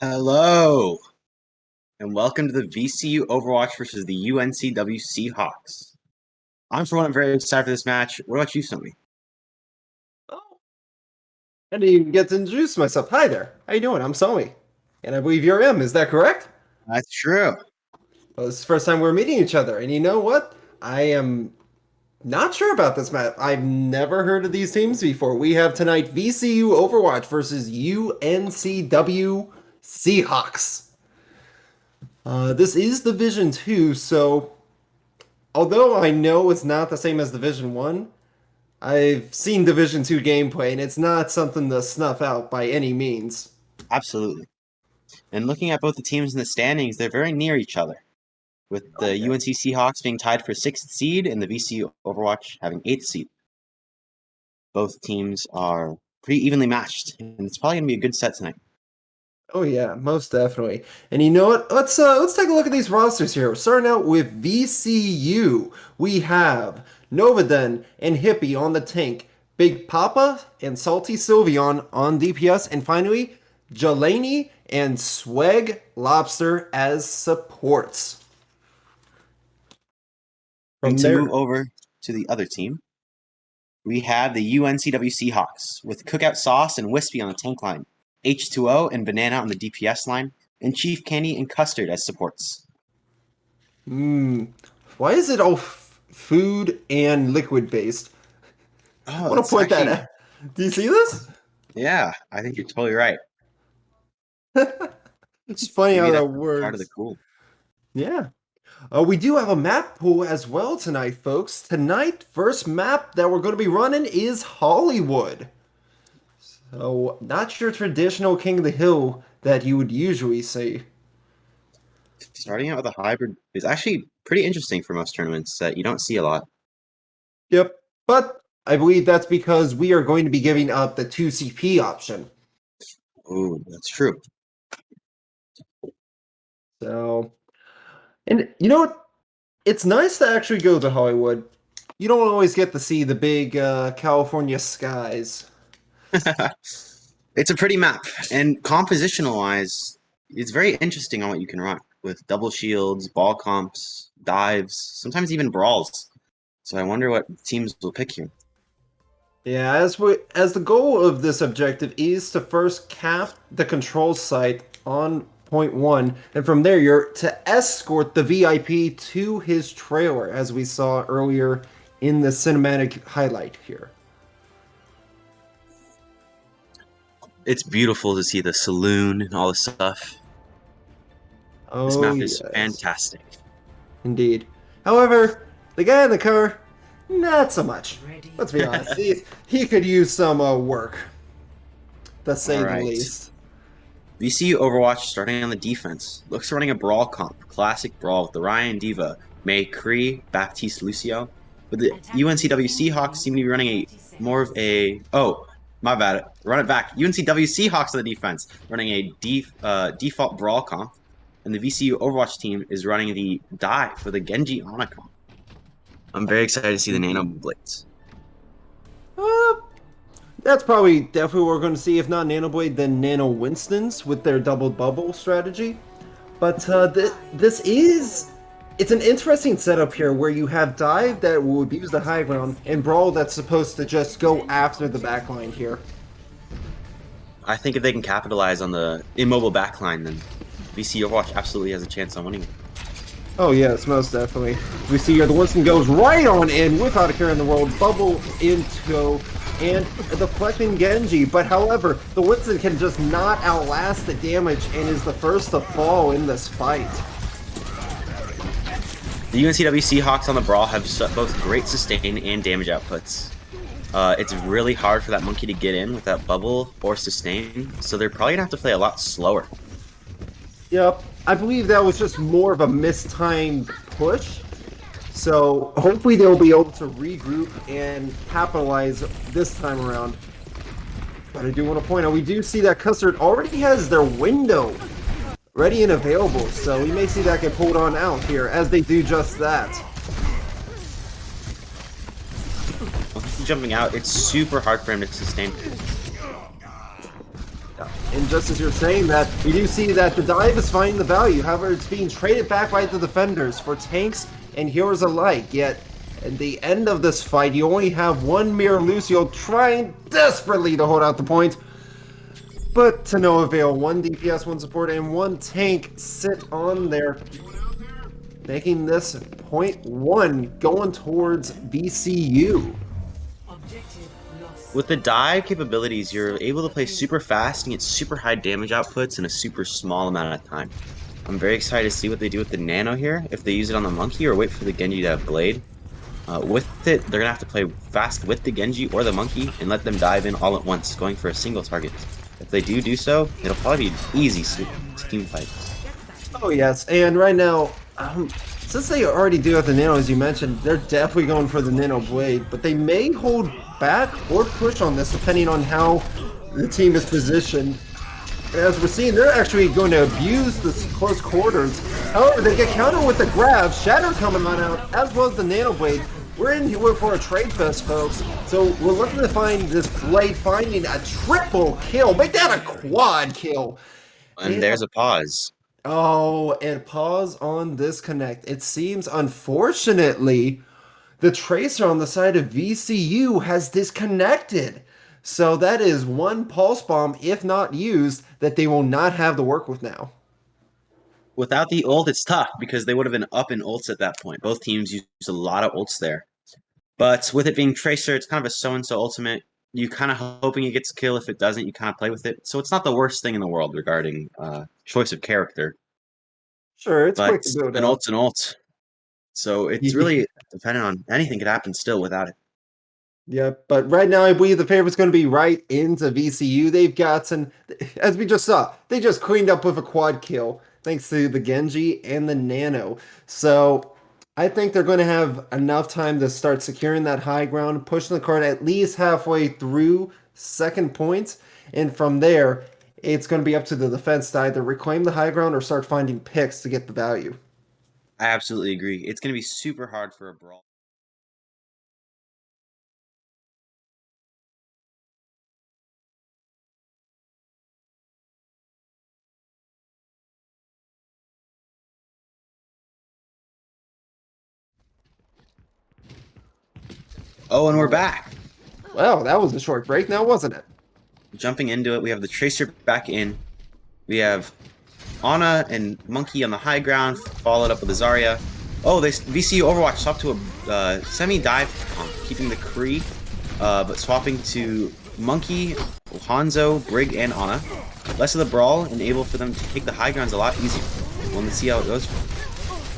Hello, and welcome to the VCU Overwatch versus the Uncw Seahawks. I'm very excited for this match. What about you, Somi? Oh, I didn't even get to introduce myself. Hi there. How you doing? I'm Somi. And I believe you're M. Is that correct? That's true. Well, this is the first time we're meeting each other. And you know what? I am not sure about this map. I've never heard of these teams before. We have tonight VCU Overwatch versus UNCW Seahawks. This is Division 2, so although I know it's not the same as Division 1, I've seen Division 2 gameplay, and it's not something to snuff out by any means. Absolutely. And looking at both the teams in the standings, they're very near each other, with the UNC Seahawks being tied for 6th seed and the VCU Overwatch having 8th seed. Both teams are pretty evenly matched, and it's probably going to be a good set tonight. Oh yeah, most definitely. And you know what? Let's take a look at these rosters here. Starting out with VCU, we have Novaden and Hippie on the tank, Big Papa and Salty Sylveon on DPS, and finally Jelani and Swag Lobster as supports. And to move over to the other team, we have the UNCW Seahawks with Cookout Sauce and Wispy on the tank line, H2O and Banana on the DPS line, and Chief Candy and Custard as supports. Why is it all food and liquid based? I want to point that out. Do you see this? Yeah, I think you're totally right. It's just funny how that works. Part of the cool. Yeah. We do have a map pool as well tonight, folks. Tonight, first map that we're going to be running is Hollywood. So, not your traditional King of the Hill that you would usually see. Starting out with a hybrid is actually pretty interesting for most tournaments that you don't see a lot. Yep, but I believe that's because we are going to be giving up the 2CP option. Oh, that's true. So, and you know what? It's nice to actually go to Hollywood. You don't always get to see the big California skies. It's a pretty map, and compositional-wise, it's very interesting on what you can run, with double shields, ball comps, dives, sometimes even brawls. So I wonder what teams will pick here. Yeah, as the goal of this objective is to first cap the control site on point 1, and from there you're to escort the VIP to his trailer, as we saw earlier in the cinematic highlight here. It's beautiful to see the saloon and all the stuff. This map is fantastic. Indeed. However, the guy in the car, not so much. Let's be honest. He could use some work, to say the least. VCU Overwatch starting on the defense. Looks running a brawl comp. Classic brawl with the Ryan Diva, May Cree, Baptiste Lucio. But the UNCW Seahawks seem to be running more of a... Oh, my bad. Run it back. UNCW Seahawks on the defense, running a default brawl comp. And the VCU Overwatch team is running the dive for the Genji Ana comp. I'm very excited to see the Nano Blades. That's probably definitely what we're going to see. If not Nano Blade, then Nano Winstons with their double bubble strategy. But this is... It's an interesting setup here where you have Dive that will abuse the high ground and Brawl that's supposed to just go after the backline here. I think if they can capitalize on the immobile backline, then VC Overwatch absolutely has a chance on winning it. Oh yes, most definitely. We see here the Winston goes right on in without a care in the world, bubble into and the deflecting Genji, but however, the Winston can just not outlast the damage and is the first to fall in this fight. The UNCW Seahawks on the Brawl have both great sustain and damage outputs. It's really hard for that monkey to get in with that bubble or sustain, so they're probably going to have to play a lot slower. Yep, I believe that was just more of a mistimed push. So hopefully they'll be able to regroup and capitalize this time around. But I do want to point out, we do see that Custard already has their window ready and available, so we may see that get pulled on out here as they do just that. Jumping out, it's super hard for him to sustain. And just as you're saying that, we do see that the dive is finding the value. However, it's being traded back by the defenders for tanks and heroes alike. Yet, at the end of this fight, you only have one Mirror Lucio trying desperately to hold out the point. But to no avail. One DPS, one support, and one tank sit on there, making this point one going towards VCU. With the dive capabilities, you're able to play super fast and get super high damage outputs in a super small amount of time. I'm very excited to see what they do with the Nano here, if they use it on the Monkey or wait for the Genji to have Blade. With it, they're going to have to play fast with the Genji or the Monkey and let them dive in all at once, going for a single target. If they do so, it'll probably be an easy team fight. Oh yes, and right now, since they already do have the Nano, as you mentioned, they're definitely going for the Nano Blade, but they may hold back or push on this depending on how the team is positioned. As we're seeing, they're actually going to abuse the close quarters. However, they get countered with the grab, Shatter coming on out, as well as the Nano Blade. We're in here for a trade fest, folks. So we're looking to find this Blade finding a triple kill. Make that a quad kill. And there's a pause. Oh, and pause on disconnect. It seems, unfortunately, the tracer on the side of VCU has disconnected. So that is one pulse bomb, if not used, that they will not have to work with now. Without the ult, it's tough because they would have been up in ults at that point. Both teams use a lot of ults there. But with it being Tracer, it's kind of a so-and-so ultimate. You kind of hoping it gets a kill. If it doesn't, you kind of play with it. So it's not the worst thing in the world regarding choice of character. Sure, it's But quick to build an up. ult's an ult. So it's really dependent on anything could happen still without it. Yeah, but right now I believe the favorite's going to be right into VCU. They've got some, as we just saw, they just cleaned up with a quad kill thanks to the Genji and the Nano. So I think they're going to have enough time to start securing that high ground, pushing the card at least halfway through second points, and from there, it's going to be up to the defense to either reclaim the high ground or start finding picks to get the value. I absolutely agree. It's going to be super hard for a brawl. Oh, and we're back. Well, that was a short break now, wasn't it? Jumping into it, we have the Tracer back in. We have Ana and Monkey on the high ground, followed up with a Zarya. Oh, VCU Overwatch swapped to a semi-dive, keeping the Kree, but swapping to Monkey, Hanzo, Brig, and Ana. Less of the brawl, and able for them to take the high grounds a lot easier. We'll see how it goes.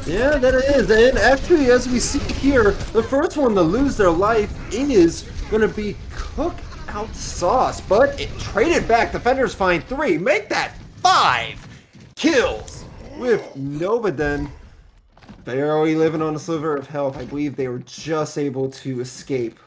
Yeah, that it is. And actually, as we see here, the first one to lose their life is going to be Cookout Sauce. But it traded back. Defenders find 3. Make that 5 kills with Novaden barely living on a sliver of health. I believe they were just able to escape.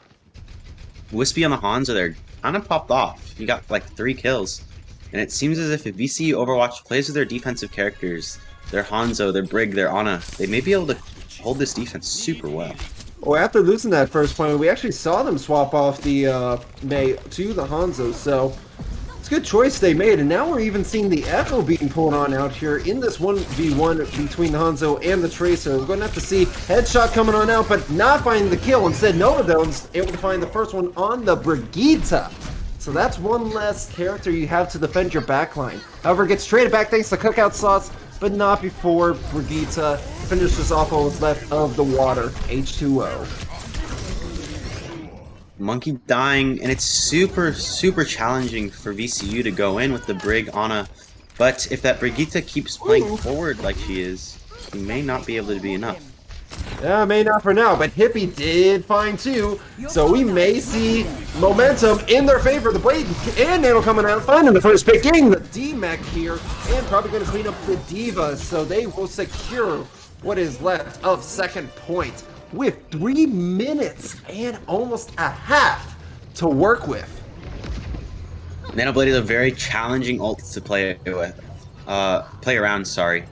Wispy on the Hanzo there kind of popped off. He got like 3 kills. And it seems as if VCU Overwatch plays with their defensive characters, their Hanzo, their Brig, their Ana, they may be able to hold this defense super well. Well, after losing that first point, we actually saw them swap off the Mei to the Hanzo, so it's a good choice they made. And now we're even seeing the Echo being pulled on out here in this 1v1 between the Hanzo and the Tracer. We're going to have to see Headshot coming on out, but not finding the kill. Instead, Novadone's able to find the first one on the Brigitte. So that's one less character you have to defend your backline. However, it gets traded back thanks to Cookout Sauce, but not before Brigitte finishes off what was left of the water, H2O. Monkey dying, and it's super challenging for VCU to go in with the Brig, Ana. But if that Brigitte keeps playing forward like she is, he may not be able to be enough. Yeah, may not for now, but Hippie did find 2, so we may see momentum in their favor. The Blade and Nano coming out, finding the first pick, getting the D-Mech here, and probably going to clean up the Divas, so they will secure what is left of second point with 3 minutes and almost a half to work with. Nano Blade is a very challenging ult to play with. Play around, sorry.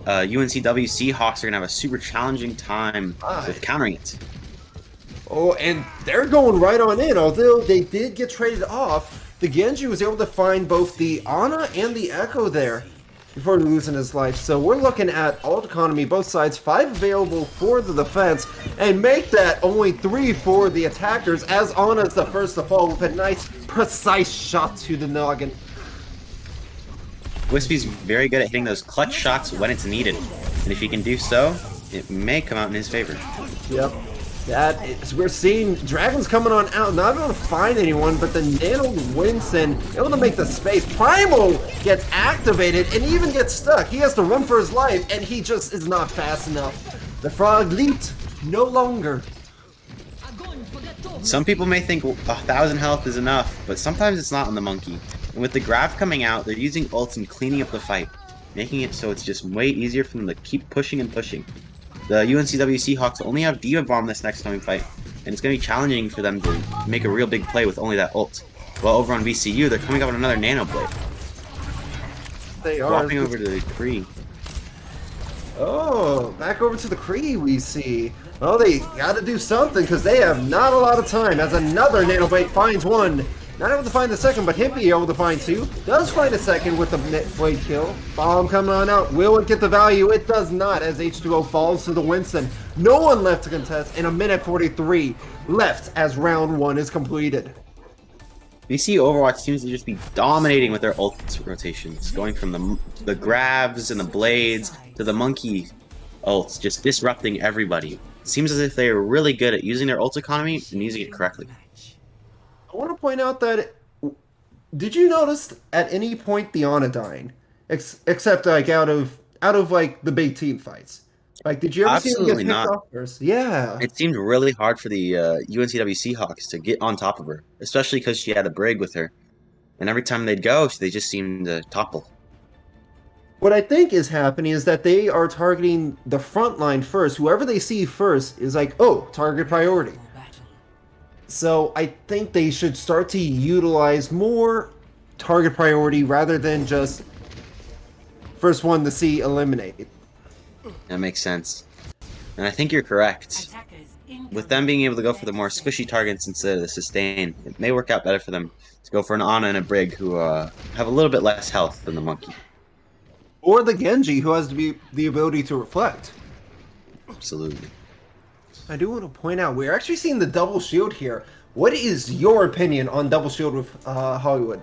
Uncw Seahawks are going to have a super challenging time with countering it. Oh, and they're going right on in, although they did get traded off. the Genji was able to find both the Ana and the Echo there before losing his life. So we're looking at ult economy, both sides, 5 available for the defense, and make that only 3 for the attackers, as Ana's the first to fall with a nice, precise shot to the noggin. Wispy's very good at hitting those clutch shots when it's needed, and if he can do so, it may come out in his favor. Yep. That is, we're seeing Dragons coming on out, not able to find anyone, but the Nano Winston able to make the space. Primal gets activated and even gets stuck. He has to run for his life, and he just is not fast enough. The frog leaped no longer. Some people may think 1,000 health is enough, but sometimes it's not on the monkey. And with the grab coming out, they're using ults and cleaning up the fight, making it so it's just way easier for them to keep pushing and pushing. The Uncw Seahawks only have Diva Bomb this next coming fight, and it's going to be challenging for them to make a real big play with only that ult. While over on VCU, they're coming up with another Nano Blade. They are. Swapping over to the Kree. Oh, back over to the Kree we see. Well, they got to do something because they have not a lot of time, as another Nano Blade finds one. Not able to find the second, but Hippie able to find 2. Does find a second with the blade kill. Bomb coming on out. Will it get the value? It does not, as H2O falls to the Winston. No one left to contest, and a minute 43 left as round 1 is completed. VCU Overwatch seems to just be dominating with their ult rotations, going from the grabs and the blades to the monkey ults, just disrupting everybody. It seems as if they are really good at using their ult economy and using it correctly. I want to point out that, did you notice at any point the Ana dying, except like out of like the big team fights? Like, did you ever see them get picked off first? Yeah. It seemed really hard for the UNCW Seahawks to get on top of her, especially because she had a brig with her, and every time they'd go, they just seemed to topple. What I think is happening is that they are targeting the front line first. Whoever they see first is like, oh, target priority. So I think they should start to utilize more target priority rather than just first one to see eliminated. That makes sense. And I think you're correct. With them being able to go for the more squishy targets instead of the sustain, it may work out better for them to go for an Ana and a Brig who have a little bit less health than the Monkey. Or the Genji, who has the ability to reflect. Absolutely. I do want to point out, we're actually seeing the double shield here. What is your opinion on double shield with Hollywood?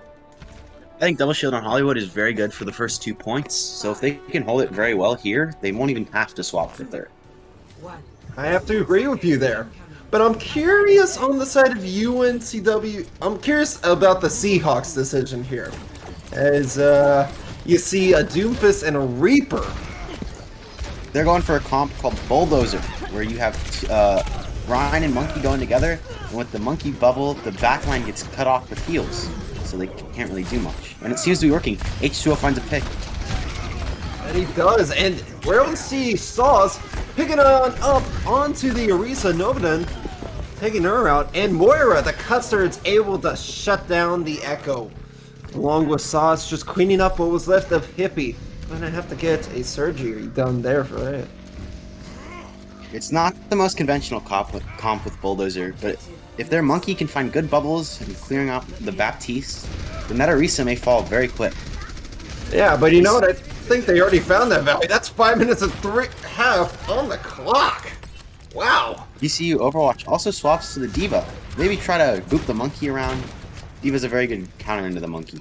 I think double shield on Hollywood is very good for the first 2 points, so if they can hold it very well here, they won't even have to swap for third. I have to agree with you there. But I'm curious on the side of UNCW. I'm curious about the Seahawks decision here. As you see a Doomfist and a Reaper. They're going for a comp called Bulldozer, where you have Ryan and Monkey going together, and with the Monkey bubble, the backline gets cut off with heals, so they can't really do much. And it seems to be working. H2O finds a pick. And he does, and we're able to see Sauce picking on up onto the Orisa Novadan, taking her out, and Moira, the custard's able to shut down the Echo. Along with Sauce just cleaning up what was left of Hippie. I'm gonna have to get a surgery done there for that. It's not the most conventional comp with Bulldozer, but if their Monkey can find good bubbles and clearing out the Baptiste, then that Orisa may fall very quick. Yeah, but you know what? I think they already found that value. That's 5 minutes and 3.5 on the clock. Wow. VCU Overwatch also swaps to the Diva. Maybe try to boop the Monkey around. Diva's a very good counter into the Monkey.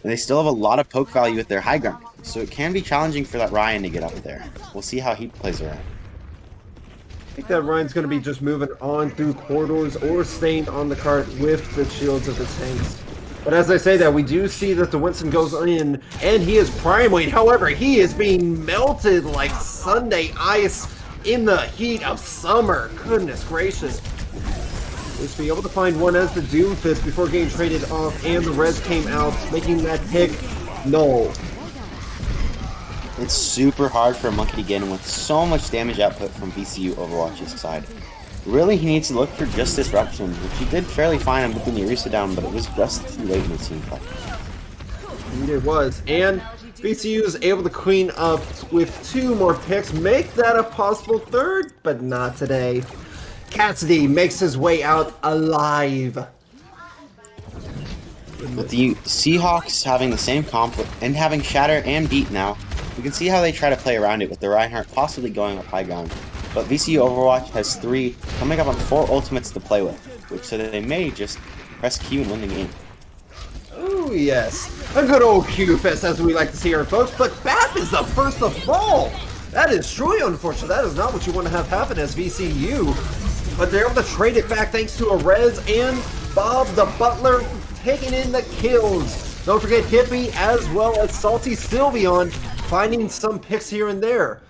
And they still have a lot of poke value with their high ground, so it can be challenging for that Ryan to get up there. We'll see how he plays around. I think that Ryan's going to be just moving on through corridors or staying on the cart with the shields of the tanks. But as I say that, we do see that the Winston goes in, and he is prime weight. However, he is being melted like Sunday ice in the heat of summer. Goodness gracious. Was be able to find one as the Doomfist before getting traded off, and the res came out, making that pick null. It's super hard for a Monkey to get in with so much damage output from VCU Overwatch's side. Really, he needs to look for just disruption, which he did fairly fine on whipping the Orisa down, but it was just too late in the team fight. Indeed it was, and VCU is able to clean up with 2 more picks, make that a possible third, but not today. Cassidy makes his way out alive. With the Seahawks having the same comp and having Shatter and Beat now, we can see how they try to play around it with the Reinhardt possibly going with high ground. But VCU Overwatch has 3 coming up on 4 ultimates to play with, which so that they may just press Q and win the game. Oh yes, a good old Q fest as we like to see here, folks, but Bap is the first to fall! That is truly unfortunate. That is not what you want to have happen as VCU. But they're able to trade it back thanks to a Rez and Bob the Butler taking in the kills. Don't forget Hippie as well as Salty Sylveon finding some picks here and there.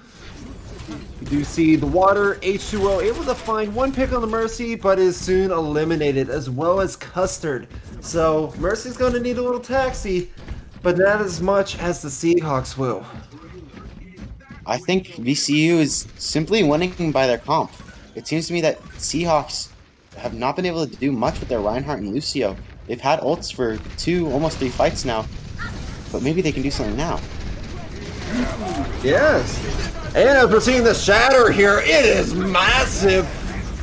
You do see the Water, H2O able to find 1 pick on the Mercy, but is soon eliminated, as well as Custard. So Mercy's going to need a little taxi, but not as much as the Seahawks will. I think VCU is simply winning by their comp. It seems to me that Seahawks have not been able to do much with their Reinhardt and Lucio. They've had ults for almost 3 fights now, but maybe they can do something now. Yes, and as we're seeing the Shatter here, it is massive,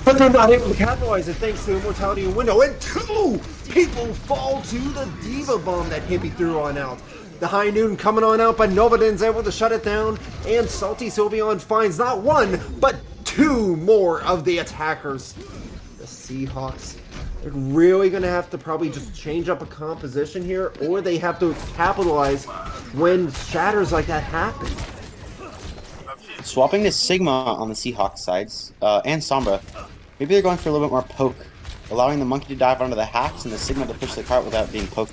but they're not able to capitalize it thanks to Immortality and Window, and 2 people fall to the Diva Bomb that Hippie threw on out. The High Noon coming on out, but Novadin's able to shut it down, and Salty Sylveon finds not 1, but 2 more of the attackers. The Seahawks, they're really going to have to probably just change up a composition here, or they have to capitalize when shatters like that happen. Swapping to Sigma on the Seahawks sides, and Sombra, maybe they're going for a little bit more poke, allowing the Monkey to dive onto the hacks and the Sigma to push the cart without being poked.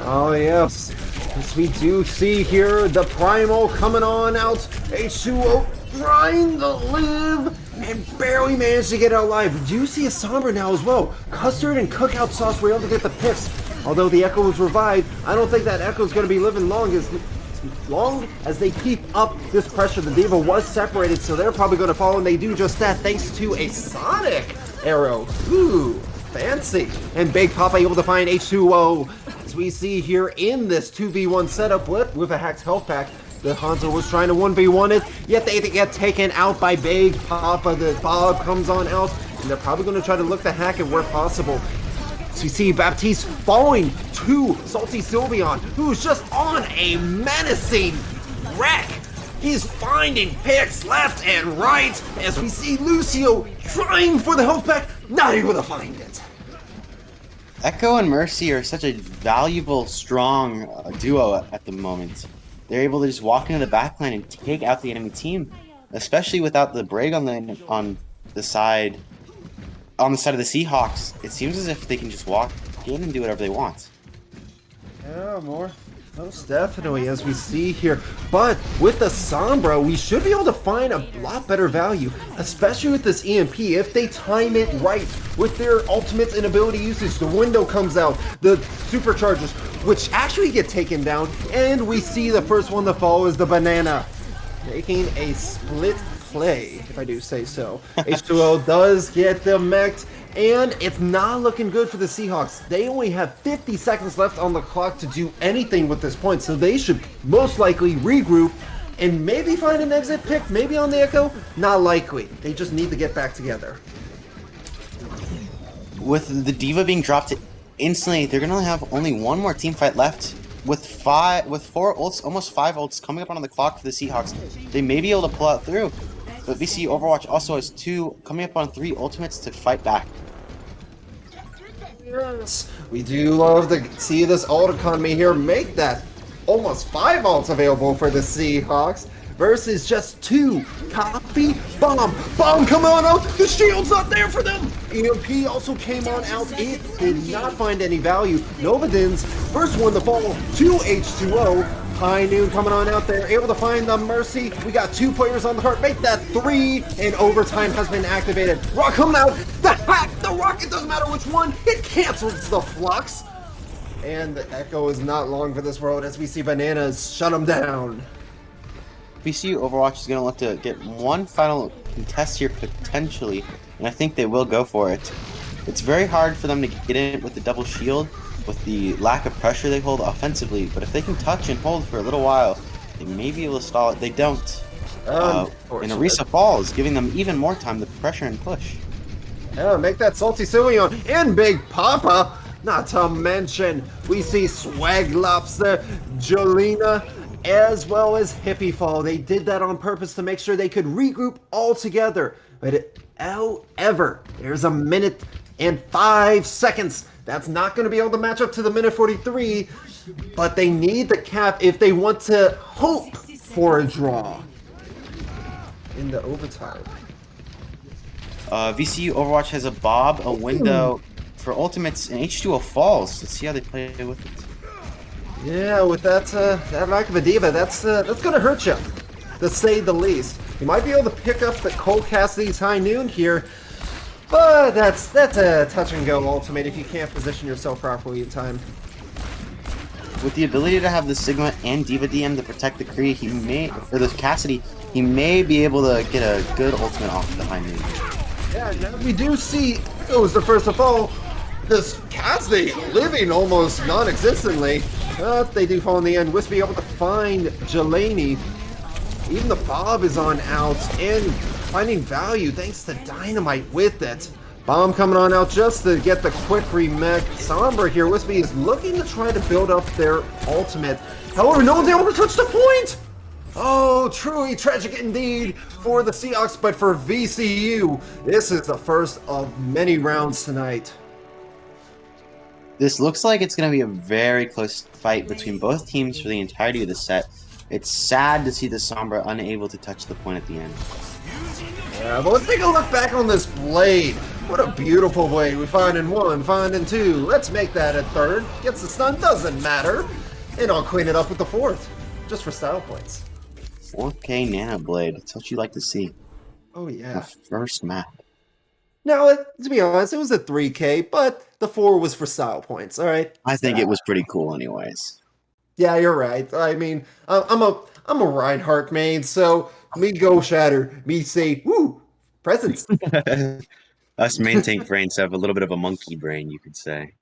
Oh yes, as we do see here, the Primal coming on out, H2O trying to live, and barely managed to get out alive. We do see a Sombra now as well. Custard and Cookout Sauce were able to get the picks. Although the Echo was revived, I don't think that Echo is going to be living long as they keep up this pressure. The Diva was separated, so they're probably going to fall, and they do just that thanks to a Sonic arrow. Ooh, fancy. And Big Papa able to find H2O. As we see here in this 2v1 setup with a hacked health pack, the Hanzo was trying to 1v1 it, yet they get taken out by Big Papa. The Bob comes on out, and they're probably going to try to look to hack it where possible. So you see Baptiste falling to Salty Sylveon, who's just on a menacing wreck. He's finding picks left and right as we see Lucio trying for the health pack, not able to find it. Echo and Mercy are such a valuable, strong duo at the moment. They're able to just walk into the backline and take out the enemy team, especially without the break on the side of the Seahawks. It seems as if they can just walk in and do whatever they want. Yeah, most definitely, as we see here. But with the Sombra, we should be able to find a lot better value, especially with this EMP, if they time it right with their ultimates and ability usage. The Window comes out, the superchargers, which actually get taken down, and we see the first one to fall is the Banana, making a split play, if I do say so. H2O does get the mech, and it's not looking good for the Seahawks. They only have 50 seconds left on the clock to do anything with this point, so they should most likely regroup and maybe find an exit pick, maybe on the Echo. Not likely. They just need to get back together. With the Diva being dropped instantly, they're gonna have only 1 more team fight left. With 4 ults, almost 5 ults coming up on the clock for the Seahawks, they may be able to pull out through. But VCU Overwatch also has 2 coming up on 3 ultimates to fight back. Yes, we do love to see this ult economy here make that almost 5 ults available for the Seahawks versus just 2. Copy, bomb, come on out, the shield's not there for them. EMP also came on out, it did not find any value. Novadin's first one to fall to H2O. High Noon coming on out there, able to find the Mercy. We got 2 players on the cart, make that 3, and overtime has been activated. Rock coming out, the hack, the rocket, doesn't matter which one, it cancels the flux. And the Echo is not long for this world as we see Bananas shut them down. VCU Overwatch is going to look to get one final contest here potentially, and I think they will go for it. It's very hard for them to get in with the double shield, with the lack of pressure they hold offensively, but if they can touch and hold for a little while, they may be able to stall it. They don't. And Arisa falls, giving them even more time to pressure and push. Yeah, make that Salty Sylveon and Big Papa. Not to mention, we see Swag Lobster, Jolena, as well as Hippie Fall. They did that on purpose to make sure they could regroup all together. But however, there's a minute and 5 seconds. That's not going to be able to match up to the minute 43, but they need the cap if they want to hope for a draw in the overtime. VCU Overwatch has a Bob, a window for ultimates, and H2O falls. Let's see how they play with it. Yeah, with that lack of a diva, that's gonna hurt you, to say the least. You might be able to pick up the Cole Cassidy's High Noon here, but that's a touch and go ultimate if you can't position yourself properly in time. With the ability to have the Sigma and Diva DM to protect the Kree, he may, or the Cassidy, he may be able to get a good ultimate off the High Noon. Yeah, now we do see, goes the first of all, this Cassidy living almost non-existently. But they do fall in the end. Wispy able to find Jelani. Even the Bob is on out and finding value thanks to Dynamite with it. Bomb coming on out just to get the quick remech. Sombra here. Wispy is looking to try to build up their ultimate. However, no one's able to touch the point! Oh, truly tragic indeed for the Seahawks, but for VCU, this is the first of many rounds tonight. This looks like it's going to be a very close fight between both teams for the entirety of the set. It's sad to see the Sombra unable to touch the point at the end. Yeah, but let's take a look back on this blade. What a beautiful blade. We find in 1, find in 2. Let's make that a 3rd. Gets the stun, doesn't matter. And I'll clean it up with the 4th, just for style points. 4K Nano Blade. That's what you like to see. Oh, yeah. The first map. Now, to be honest, it was a 3K, but the 4 was for style points, alright? I think it was pretty cool anyways. Yeah, you're right. I mean, I'm a Reinhardt main, so me go shatter, me say, woo, presents. Us main tank brains have a little bit of a monkey brain, you could say.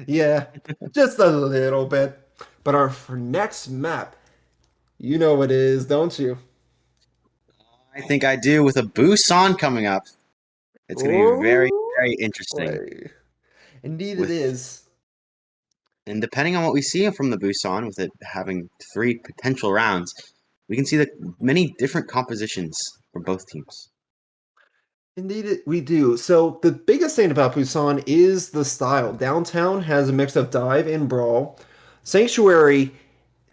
Yeah, just a little bit. But our next map, you know what it is, don't you? I think I do, with a Busan coming up. It's going to be very, very interesting. Boy. Indeed it is. And depending on what we see from the Busan, with it having 3 potential rounds, we can see that many different compositions for both teams. Indeed we do. So the biggest thing about Busan is the style. Downtown has a mix of dive and brawl. Sanctuary,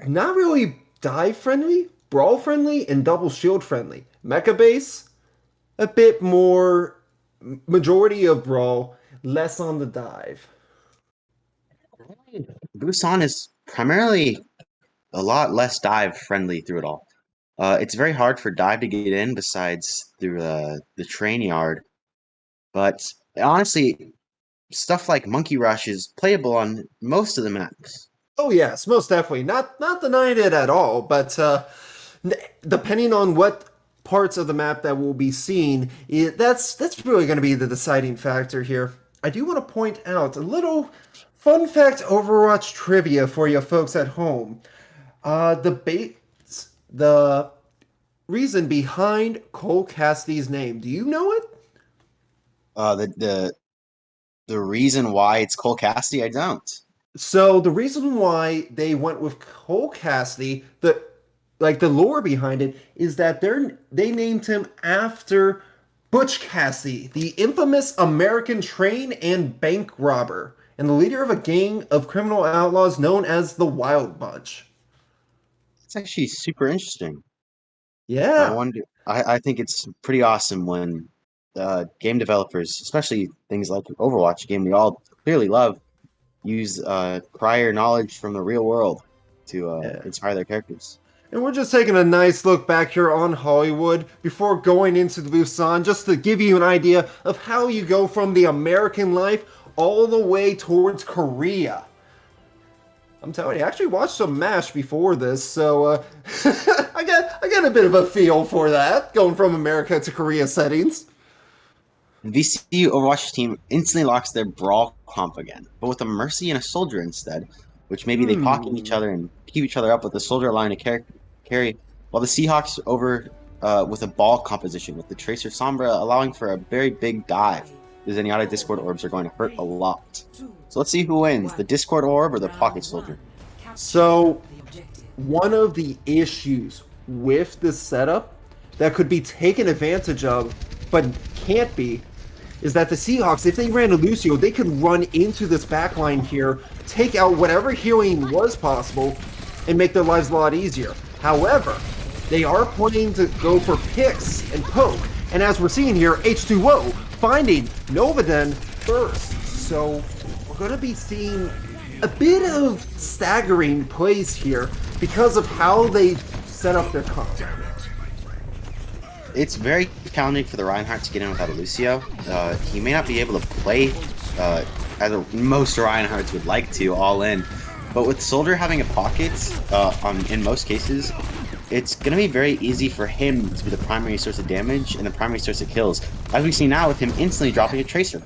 not really dive friendly, brawl friendly, and double shield friendly. Mecha base, a bit more majority of brawl, less on the dive. Busan is primarily a lot less dive friendly through it all. It's very hard for dive to get in besides through the train yard. But honestly, stuff like Monkey Rush is playable on most of the maps. Oh yes, most definitely. Not denying it at all, but depending on what parts of the map that will be seen, that's really going to be the deciding factor here. I do want to point out a little fun fact Overwatch trivia for you folks at home. The reason behind Cole Cassidy's name. Do you know it? The reason why it's Cole Cassidy, I don't. So the reason why they went with Cole Cassidy, the lore behind it is that they named him after Butch Cassidy, the infamous American train and bank robber, and the leader of a gang of criminal outlaws known as the Wild Bunch. It's actually super interesting. Yeah. I think it's pretty awesome when game developers, especially things like Overwatch, a game we all clearly love, use prior knowledge from the real world to inspire their characters. And we're just taking a nice look back here on Hollywood before going into the Busan, just to give you an idea of how you go from the American life all the way towards Korea. I'm telling you, I actually watched some MASH before this, so I got a bit of a feel for that, going from America to Korea settings. The VCU Overwatch team instantly locks their brawl comp again, but with a Mercy and a Soldier instead, which maybe they pocket each other and keep each other up with the Soldier line to carry, while the Seahawks over with a ball composition, with the Tracer Sombra allowing for a very big dive. Zenyatta Discord orbs are going to hurt a lot. So let's see who wins, the Discord orb or the Pocket Soldier. So, one of the issues with this setup that could be taken advantage of, but can't be, is that the Seahawks, if they ran a Lucio, they could run into this backline here, take out whatever healing was possible, and make their lives a lot easier. However, they are planning to go for picks and poke, and as we're seeing here, H2O finding Novaden first. So we're going to be seeing a bit of staggering plays here because of how they set up their comp. It's very challenging for the Reinhardt to get in without a Lucio. He may not be able to play as most Reinhardts would like to, all in. But with Soldier having a pocket, in most cases, it's going to be very easy for him to be the primary source of damage and the primary source of kills. As we see now with him instantly dropping a Tracer.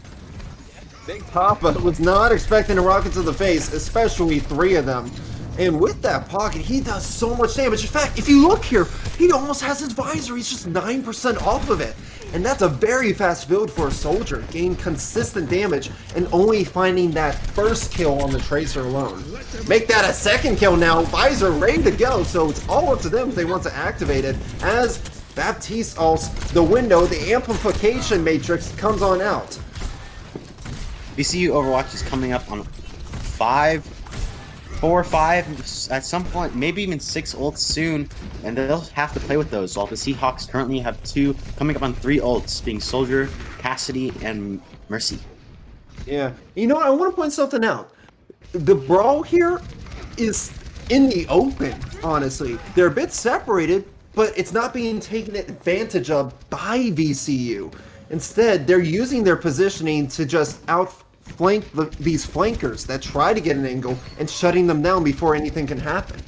Big Papa was not expecting a rocket to the face, especially 3 of them. And with that pocket, he does so much damage. In fact, if you look here, he almost has his visor. He's just 9% off of it. And that's a very fast build for a Soldier. Gain consistent damage and only finding that first kill on the Tracer alone. Make that a second kill now. Visor ready to go. So it's all up to them if they want to activate it. As Baptiste ults the window, the amplification matrix comes on out. Vcu Overwatch is coming up on 4 or 5 at some point, maybe even 6 ults soon, and they'll have to play with those. While the Seahawks currently have 2, coming up on 3 ults, being Soldier, Cassidy, and Mercy. Yeah, you know what? I want to point something out. The brawl here is in the open, honestly. They're a bit separated, but it's not being taken advantage of by VCU. Instead, they're using their positioning to just outflank these flankers that try to get an angle and shutting them down before anything can happen.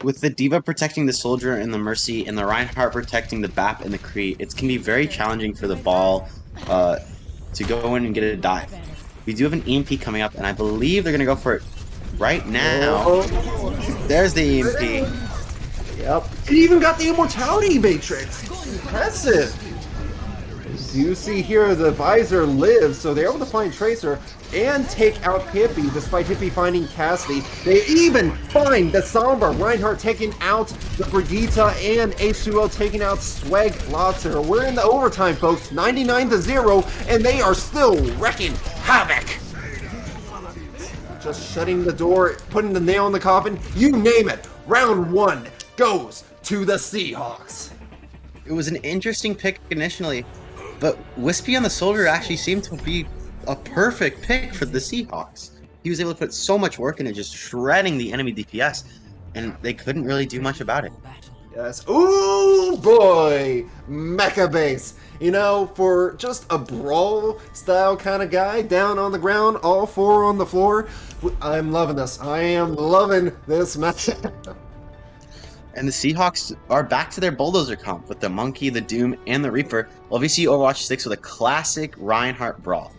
With the D.Va protecting the Soldier and the Mercy, and the Reinhardt protecting the BAP and the Kree, it's going to be very challenging for the ball to go in and get a dive. We do have an EMP coming up, and I believe they're going to go for it right now. Oh. There's the EMP. Yep. It even got the Immortality Matrix. Impressive. You see here the visor lives, so they're able to find Tracer and take out Hippie, despite Hippie finding Cassidy. They even find the Sombra. Reinhardt taking out the Brigitte and H2O taking out Swag Lotzer. We're in the overtime, folks, 99-0, and they are still wrecking havoc. Just shutting the door, putting the nail in the coffin, you name it. Round 1 goes to the Seahawks. It was an interesting pick initially, but Wispy on the Soldier actually seemed to be a perfect pick for the Seahawks. He was able to put so much work into just shredding the enemy DPS, and they couldn't really do much about it. Yes. Ooh, boy! Mecha base. You know, for just a brawl style kind of guy, down on the ground, all 4 on the floor, I'm loving this. I am loving this matchup. And the Seahawks are back to their Bulldozer comp with the Monkey, the Doom, and the Reaper, while VC Overwatch sticks with a classic Reinhardt brawl.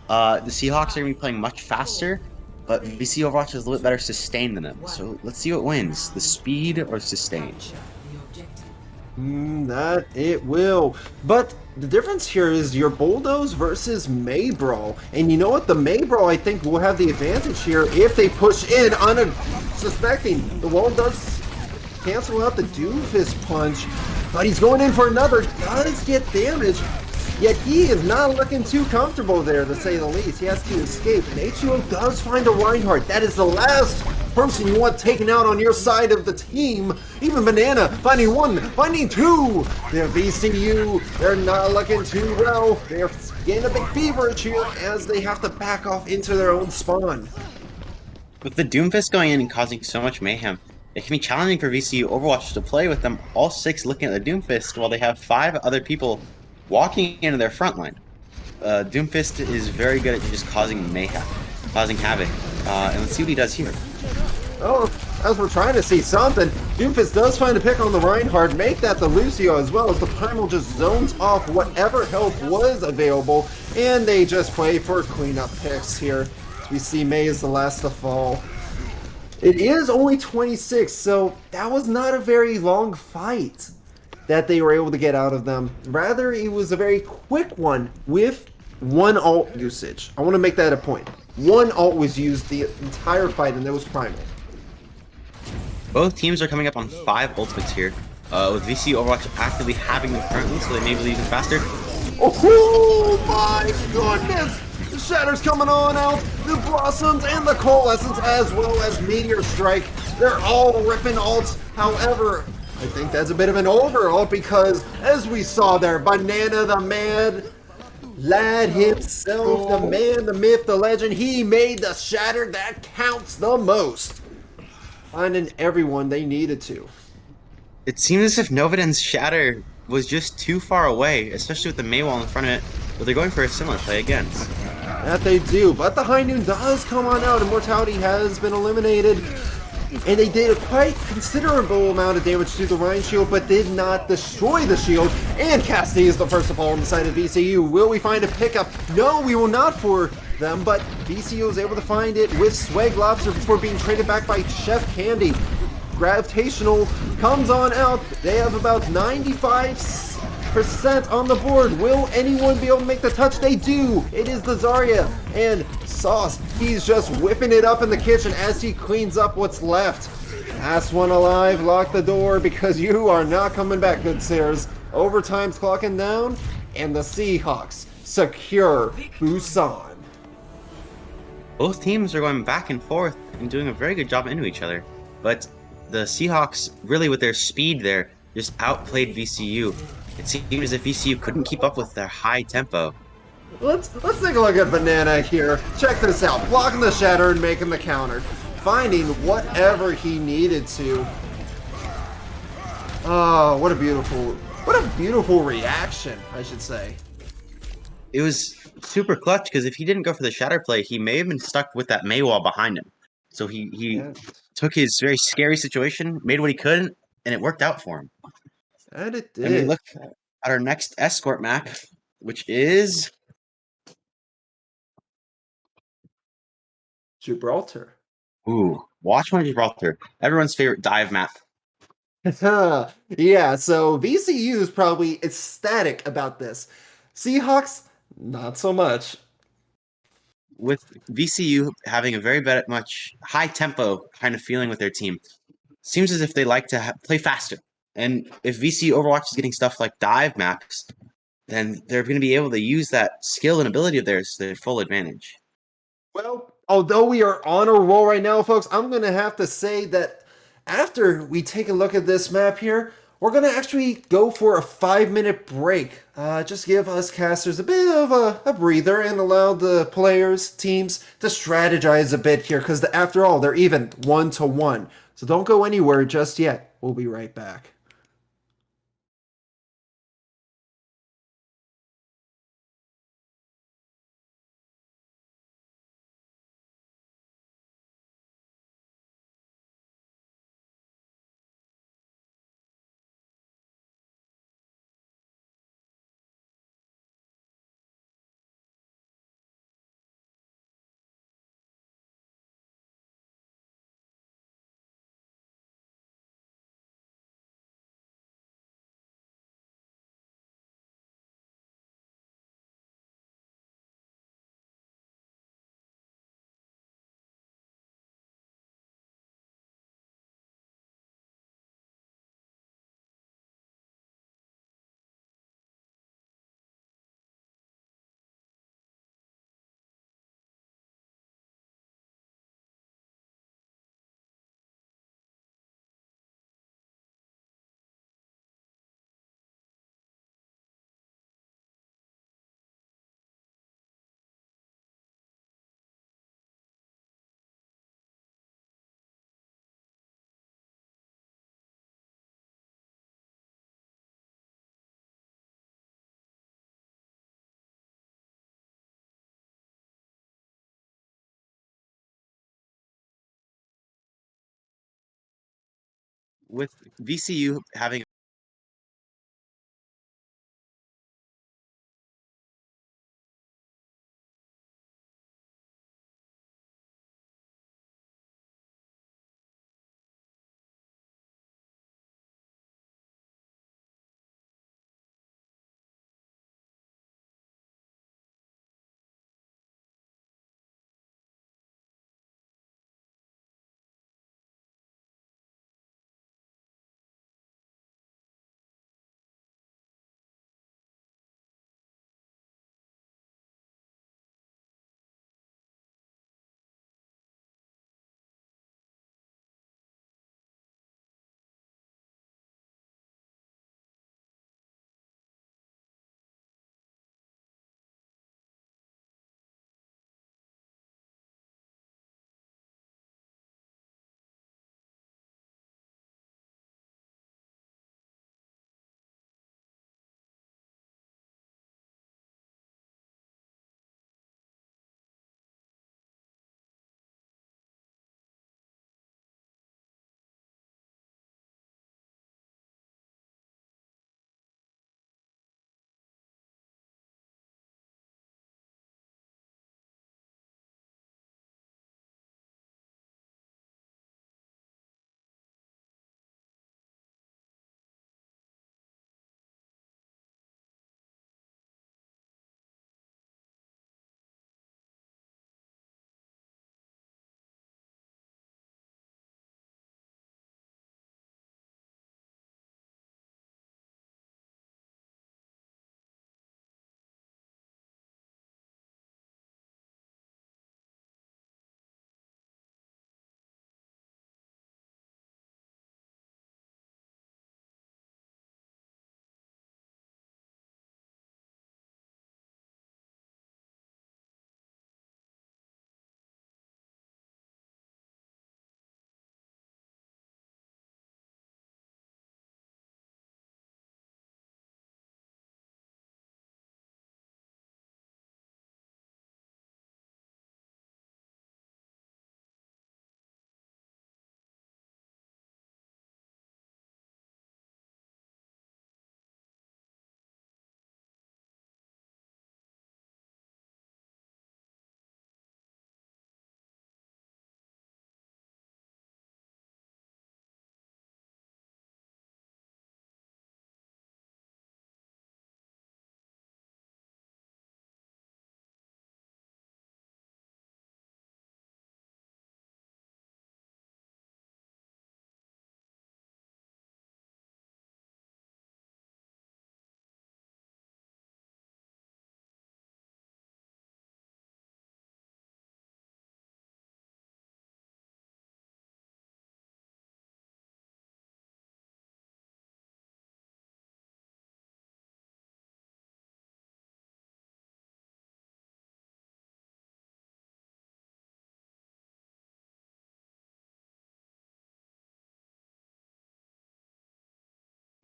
The Seahawks are going to be playing much faster, but VC Overwatch is a little bit better sustain than them. So let's see what wins, the speed or sustain. That it will. But the difference here is your Bulldoze versus May Brawl. And you know what? The May Brawl, I think, will have the advantage here if they push in unsuspecting. The wall does cancel out the Doomfist punch, but he's going in for another. Does get damage, yet he is not looking too comfortable there, to say the least. He has to escape, and H2O does find a Reinhardt. That is the last person you want taken out on your side of the team. Even Banana finding 1, finding 2. The VCU, they're not looking too well. They're getting a big feverish here as they have to back off into their own spawn. With the Doomfist going in and causing so much mayhem, it can be challenging for VCU Overwatch to play with them all 6 looking at the Doomfist while they have 5 other people walking into their front line. Doomfist is very good at just causing mayhem, causing havoc. And let's see what he does here. Oh, as we're trying to see something, Doomfist does find a pick on the Reinhardt, make that the Lucio as well as the Primal just zones off whatever help was available, and they just play for cleanup picks here. We see May is the last to fall. It is only 26, so that was not a very long fight that they were able to get out of them. Rather, it was a very quick one with one alt usage. I want to make that a point. One alt was used the entire fight, and that was Primal. Both teams are coming up on 5 ultimates here, with VCU Overwatch actively having them currently, so they may be even faster. Oh my goodness! The Shatter's coming on out, the Blossoms and the Coalescence, as well as Meteor Strike. They're all ripping ults. However, I think that's a bit of an overall because, as we saw there, Banana the man, lad himself, the man, the myth, the legend, he made the Shatter that counts the most, finding everyone they needed to. It seems as if Novaden's Shatter was just too far away, especially with the Maywall in front of it, but they're going for a similar play again. That they do, but the High Noon does come on out. Immortality has been eliminated, and they did a quite considerable amount of damage to the Rhine shield, but did not destroy the shield. And Cassidy is the first to fall on the side of VCU. Will we find a pickup? No, we will not for them, but VCU is able to find it with Swag Lobster before being traded back by Chef Candy. Gravitational comes on out. They have about 95% on the board. Will anyone be able to make the touch? They do. It is the Zarya and Sauce. He's just whipping it up in the kitchen as he cleans up what's left. Last one alive. Lock the door because you are not coming back, good sirs. Overtime's clocking down, and the Seahawks secure Busan. Both teams are going back and forth and doing a very good job into each other, but the Seahawks, really with their speed there, just outplayed VCU. It seemed as if VCU couldn't keep up with their high tempo. Let's take a look at Banana here. Check this out. Blocking the Shatter and making the counter. Finding whatever he needed to. Oh, what a beautiful reaction, I should say. It was super clutch because if he didn't go for the Shatter play, he may have been stuck with that Maywall behind him. So he Yeah, took his very scary situation, made what he could, and it worked out for him. and it And we did. look at our next escort map, which is Gibraltar. Watch One Gibraltar, everyone's favorite dive map. Yeah, so VCU is probably ecstatic about this. Seahawks, not so much. With VCU having a very much high tempo kind of feeling with their team, seems as if they like to play faster. And if VCU Overwatch is getting stuff like dive maps, then they're going to be able to use that skill and ability of theirs to their full advantage. Well, although we are on a roll right now, folks, I'm going to have to say that after we take a look at this map here, we're going to actually go for a 5-minute break. Just give us casters a bit of a breather and allow the players, teams to strategize a bit here because after all, they're even 1-1. So don't go anywhere just yet. We'll be right back. With VCU having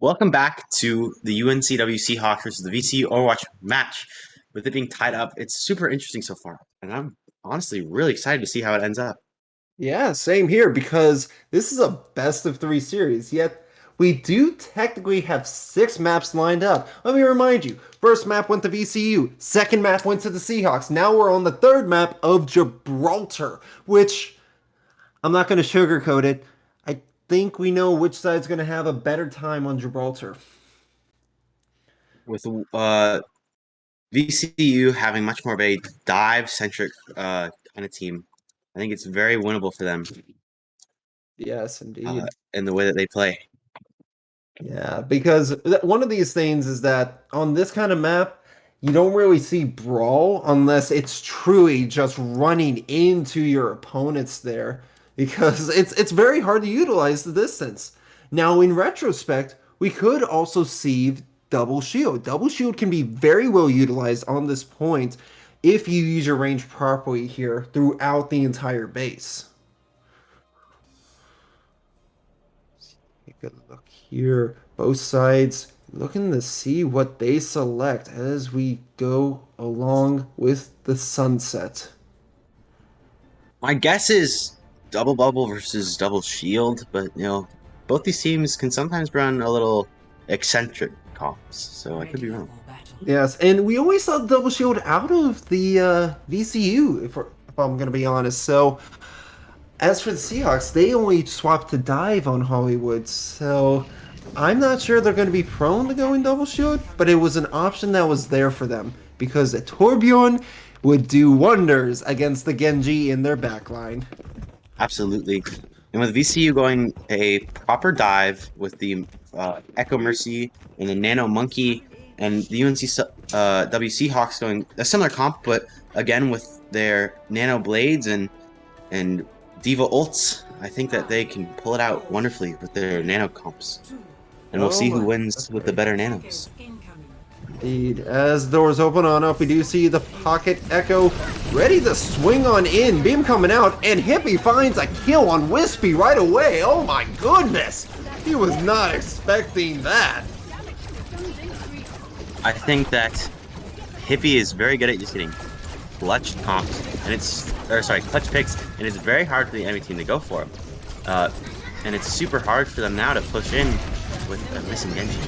Welcome back to the UNCW Seahawks versus the VCU Overwatch match. With it being tied up, it's super interesting so far, and I'm honestly really excited to see how it ends up. Yeah, same here because this is a best of three series, yet we do technically have six maps lined up. Let me remind you, first map went to VCU, second map went to the Seahawks. Now we're on the third map of Gibraltar, which I'm not going to sugarcoat it. I think we know which side's going to have a better time on Gibraltar. With VCU having much more of a dive-centric kind of team, I think it's very winnable for them Yes, indeed. in the way that they play. Yeah, because one of these things is that on this kind of map, you don't really see brawl unless it's truly just running into your opponents there, because it's very hard to utilize the distance. Now, in retrospect, we could also see double shield. Double shield can be very well utilized on this point if you use your range properly here throughout the entire base. Take a look here. Both sides looking to see what they select as we go along with the sunset. My guess is double bubble versus double shield, but both these teams can sometimes run a little eccentric comps, so I could be wrong. Yes, and we always saw double shield out of the VCU, if I'm going to be honest. So, as for the Seahawks, they only swapped to dive on Hollywood, so I'm not sure they're going to be prone to going double shield, but it was an option that was there for them because a Torbjorn would do wonders against the Genji in their backline. Absolutely. And with VCU going a proper dive with the Echo Mercy and the Nano Monkey, and the W Seahawks going a similar comp, but again with their Nano Blades and Diva ults, I think that they can pull it out wonderfully with their Nano comps. And we'll Oh see who my. wins with the better Nanos. Indeed. As doors open on up, we do see the Pocket Echo ready to swing on in. Beam coming out, and Hippie finds a kill on Wispy right away. Oh my goodness! He was not expecting that. I think that Hippie is very good at just getting clutch comps, and clutch picks, and it's very hard for the enemy team to go for him. And it's super hard for them now to push in with a missing Genji.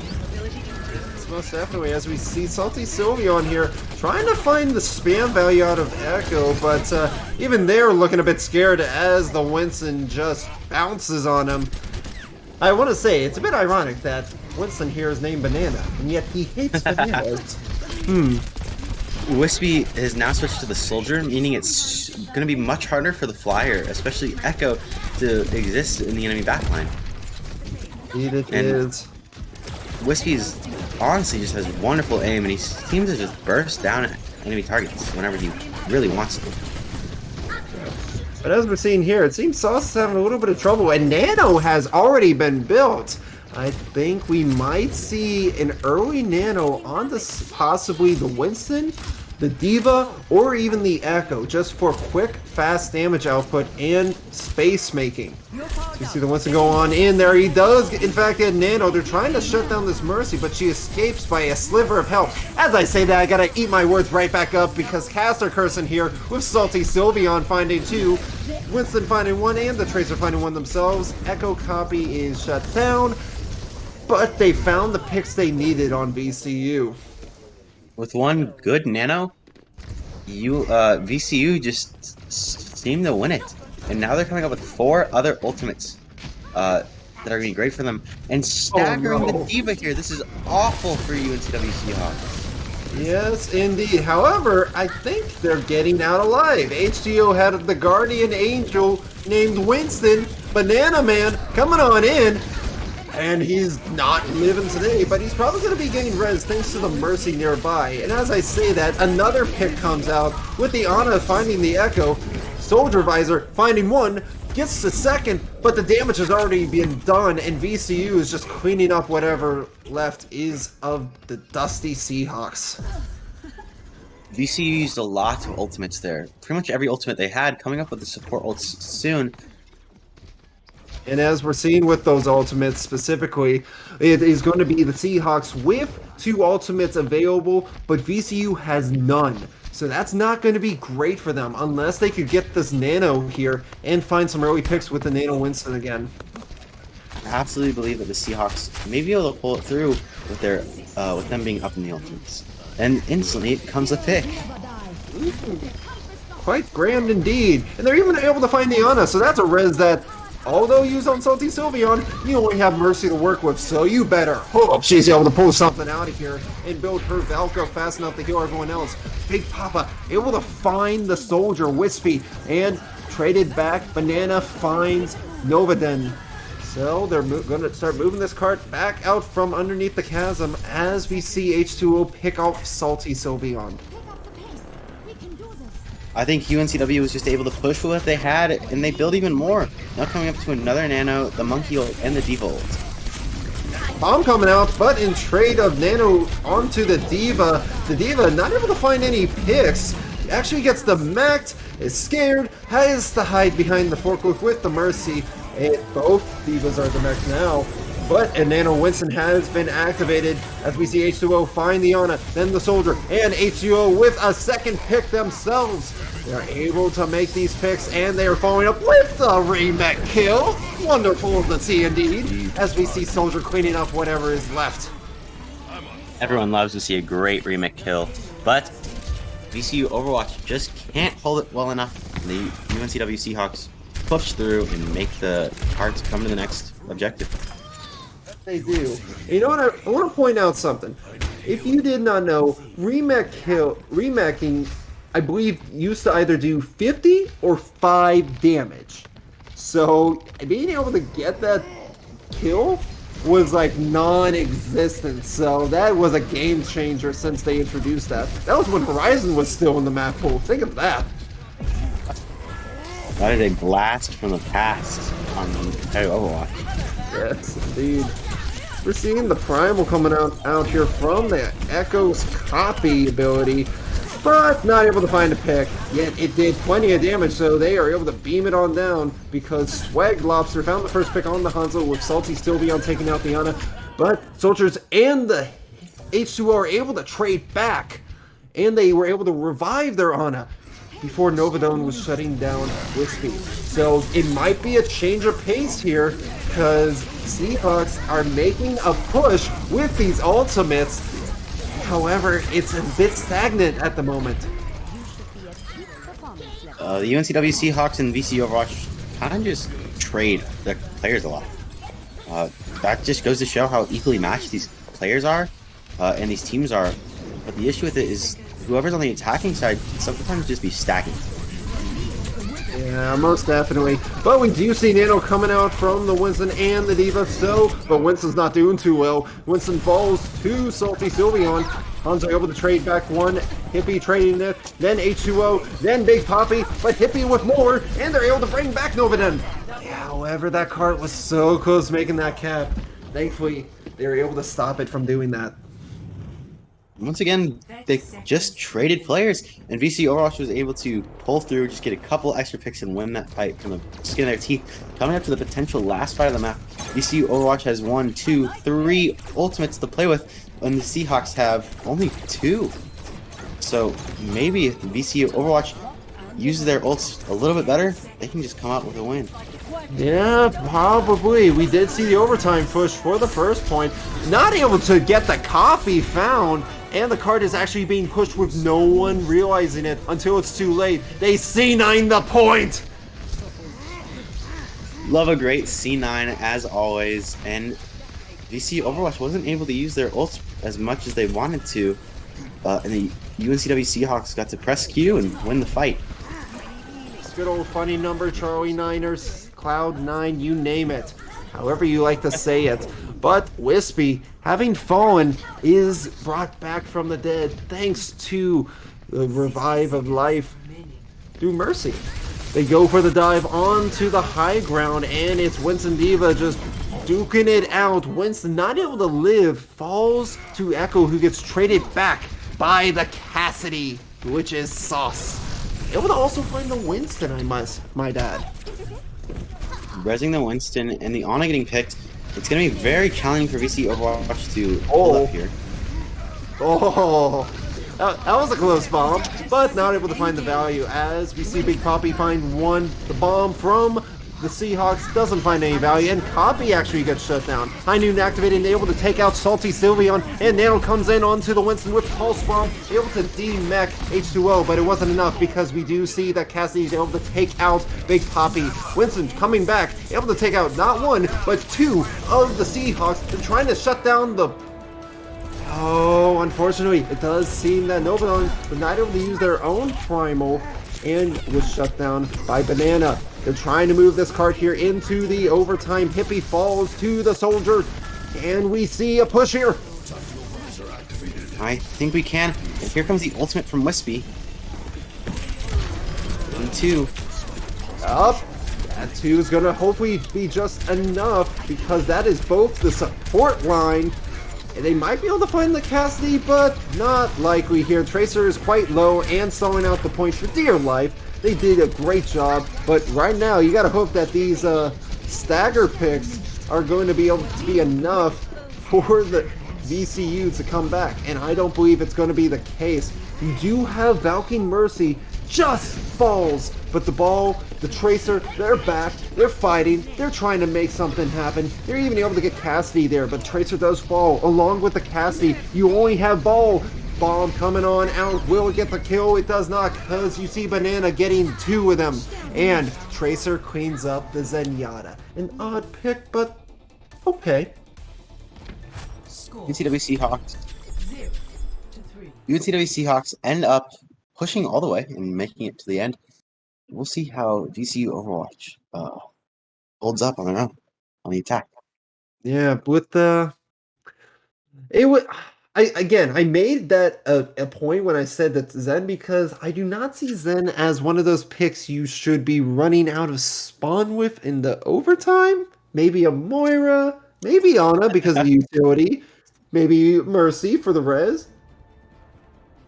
It's most definitely, as we see Salty Sylvia on here, trying to find the spam value out of Echo, but even they're looking a bit scared as the Winston just bounces on him. I want to say, it's a bit ironic that Winston here is named Banana, and yet he hates bananas. Wispy has now switched to the Soldier, meaning it's going to be much harder for the Flyer, especially Echo, to exist in the enemy backline. Indeed it And is. Wispy's honestly just has wonderful aim, and he seems to just burst down at enemy targets whenever he really wants to. But as we're seeing here, it seems Sauce is having a little bit of trouble, and Nano has already been built. I think we might see an early Nano on possibly the Winston, the Diva, or even the Echo, just for quick, fast damage output and space making. So you see the Winston go on in there. He does, in fact, get Nano. They're trying to shut down this Mercy, but she escapes by a sliver of health. As I say that, I gotta eat my words right back up because Caster cursing here with Salty Sylveon finding two, Winston finding one, and the Tracer finding one themselves. Echo copy is shut down, but they found the picks they needed on VCU. With one good Nano, VCU just seemed to win it. And now they're coming up with 4 other ultimates that are going to be great for them. And staggering the Diva here. This is awful for UNCW Seahawks. Yes, indeed. However, I think they're getting out alive. HGO had the Guardian Angel named Winston, Banana Man, coming on in. And he's not living today, but he's probably going to be getting res thanks to the Mercy nearby. And as I say that, another pick comes out with the Ana finding the Echo, Soldier Visor finding one, gets the second, but the damage has already been done, and VCU is just cleaning up whatever left is of the Dusty Seahawks. VCU used a lot of ultimates there. Pretty much every ultimate they had, coming up with the support ults soon. And as we're seeing with those ultimates specifically, it is going to be the Seahawks with 2 ultimates available, but VCU has none. So that's not going to be great for them unless they could get this Nano here and find some early picks with the Nano Winston again. I absolutely believe that the Seahawks may be able to pull it through with their with them being up in the ultimates. And instantly comes a pick. Quite grand indeed. And they're even able to find the Ana, so that's a res that, although used on Salty Sylveon, you only have Mercy to work with, so you better hope she's able to pull something out of here and build her Valka fast enough to heal everyone else. Big Papa able to find the soldier Wispy and traded back. Banana finds Novaden. So they're going to start moving this cart back out from underneath the chasm as we see H2O pick off Salty Sylveon. I think UNCW was just able to push with what they had, and they build even more. Now coming up to another Nano, the Monkey ult, and the Diva ult. Bomb coming out, but in trade of Nano onto the Diva not able to find any picks. Actually gets the mech, is scared, has to hide behind the forklift with the Mercy. And both Divas are the mech now. But a Nano Winston has been activated as we see H2O find the Ana, then the Soldier, and H2O with a second pick themselves. They're able to make these picks, and they are following up with the remake kill. Wonderful to see indeed, as we see Soldier cleaning up whatever is left. Everyone loves to see a great remake kill, but VCU Overwatch just can't hold it well enough. The UNCW Seahawks push through and make the cards come to the next objective. They do. You know what? I want to point out something. If you did not know, remaking, I believe, used to either do 50 or 5 damage. So being able to get that kill was like non-existent. So that was a game changer since they introduced that. That was when Horizon was still in the map pool. Think of that. That is a blast from the past on Uncw Overwatch. Yes, indeed. We're seeing the Primal coming out here from the Echo's copy ability, but not able to find a pick. Yet it did plenty of damage, so they are able to beam it on down because Swag Lobster found the first pick on the Hanzo with Salty Sylveon taking out the Ana. But Soldiers and the H2O are able to trade back, and they were able to revive their Ana before Novadone was shutting down Wispy. So it might be a change of pace here because Seahawks are making a push with these ultimates. However, it's a bit stagnant at the moment. The UNCW Seahawks and VCU Overwatch kind of just trade their players a lot. That just goes to show how equally matched these players are and these teams are. But the issue with it is whoever's on the attacking side sometimes just be stacking. Yeah, most definitely. But we do see Nano coming out from the Winston and the Diva, but Winston's not doing too well. Winston falls to Salty Sylveon. Hanzo able to trade back one. Hippie trading it, then H2O, then Big Poppy, but Hippie with more, and they're able to bring back Novaden. However, that cart was so close to making that cap. Thankfully, they were able to stop it from doing that. Once again, they just traded players, and VC Overwatch was able to pull through, just get a couple extra picks and win that fight from the skin of their teeth. Coming up to the potential last fight of the map, VC Overwatch has 1, 2, 3 ultimates to play with, and the Seahawks have only 2. So maybe if the VC Overwatch uses their ults a little bit better, they can just come out with a win. Yeah, probably. We did see the overtime push for the first point. Not able to get the copy found, and the card is actually being pushed with no one realizing it until it's too late. They C9 the point! Love a great C9 as always, and VC Overwatch wasn't able to use their ults as much as they wanted to, and the UNCW Seahawks got to press Q and win the fight. Good old funny number, Charlie Niners, Cloud9, you name it. However you like to say it. But Wispy, having fallen, is brought back from the dead thanks to the revive of life through Mercy. They go for the dive onto the high ground, and it's Winston Diva just duking it out. Winston, not able to live, falls to Echo, who gets traded back by the Cassidy, which is sauce. Able to also find the Winston, I might add. rezzing the Winston and the Ana getting picked. It's going to be very challenging for VC Overwatch to hold up here. Oh, that was a close bomb, but not able to find the value as we see Big Poppy find the bomb from the Seahawks, doesn't find any value, and Poppy actually gets shut down. High Noon activated and able to take out Salty Sylveon, and Nano comes in onto the Winston with Pulse Bomb, able to de-mech H2O, but it wasn't enough because we do see that Cassidy is able to take out Big Poppy. Winston coming back, able to take out not one, but two of the Seahawks. They're trying to shut down the... Oh, unfortunately, it does seem that Novanon was not able to use their own Primal and was shut down by Banana. They're trying to move this card here into the overtime. Hippie falls to the soldier, and we see a push here. I think we can. And here comes the ultimate from Wispy. V2. Up. That 2 is going to hopefully be just enough because that is both the support line. And they might be able to find the Cassidy, but not likely here. Tracer is quite low and slowing out the points for dear life. They did a great job, but right now you gotta hope that these stagger picks are going to be able to be enough for the VCU to come back, and I don't believe it's going to be the case. You do have Valkyrie Mercy, just falls, but the ball, the Tracer, they're back, they're fighting, they're trying to make something happen. They're even able to get Cassidy there, but Tracer does fall. Along with the Cassidy, you only have ball. Bomb coming on out. Will it get the kill? It does not, because you see Banana getting 2 of them. And Tracer cleans up the Zenyatta. An odd pick, but okay. UNCW Seahawks. UNCW Seahawks end up pushing all the way and making it to the end. We'll see how VCU Overwatch holds up on their own on the attack. Yeah, with the... It would... I made that a point when I said that Zen, because I do not see Zen as one of those picks you should be running out of spawn with in the overtime. Maybe a Moira, maybe Ana because of the utility, maybe Mercy for the res,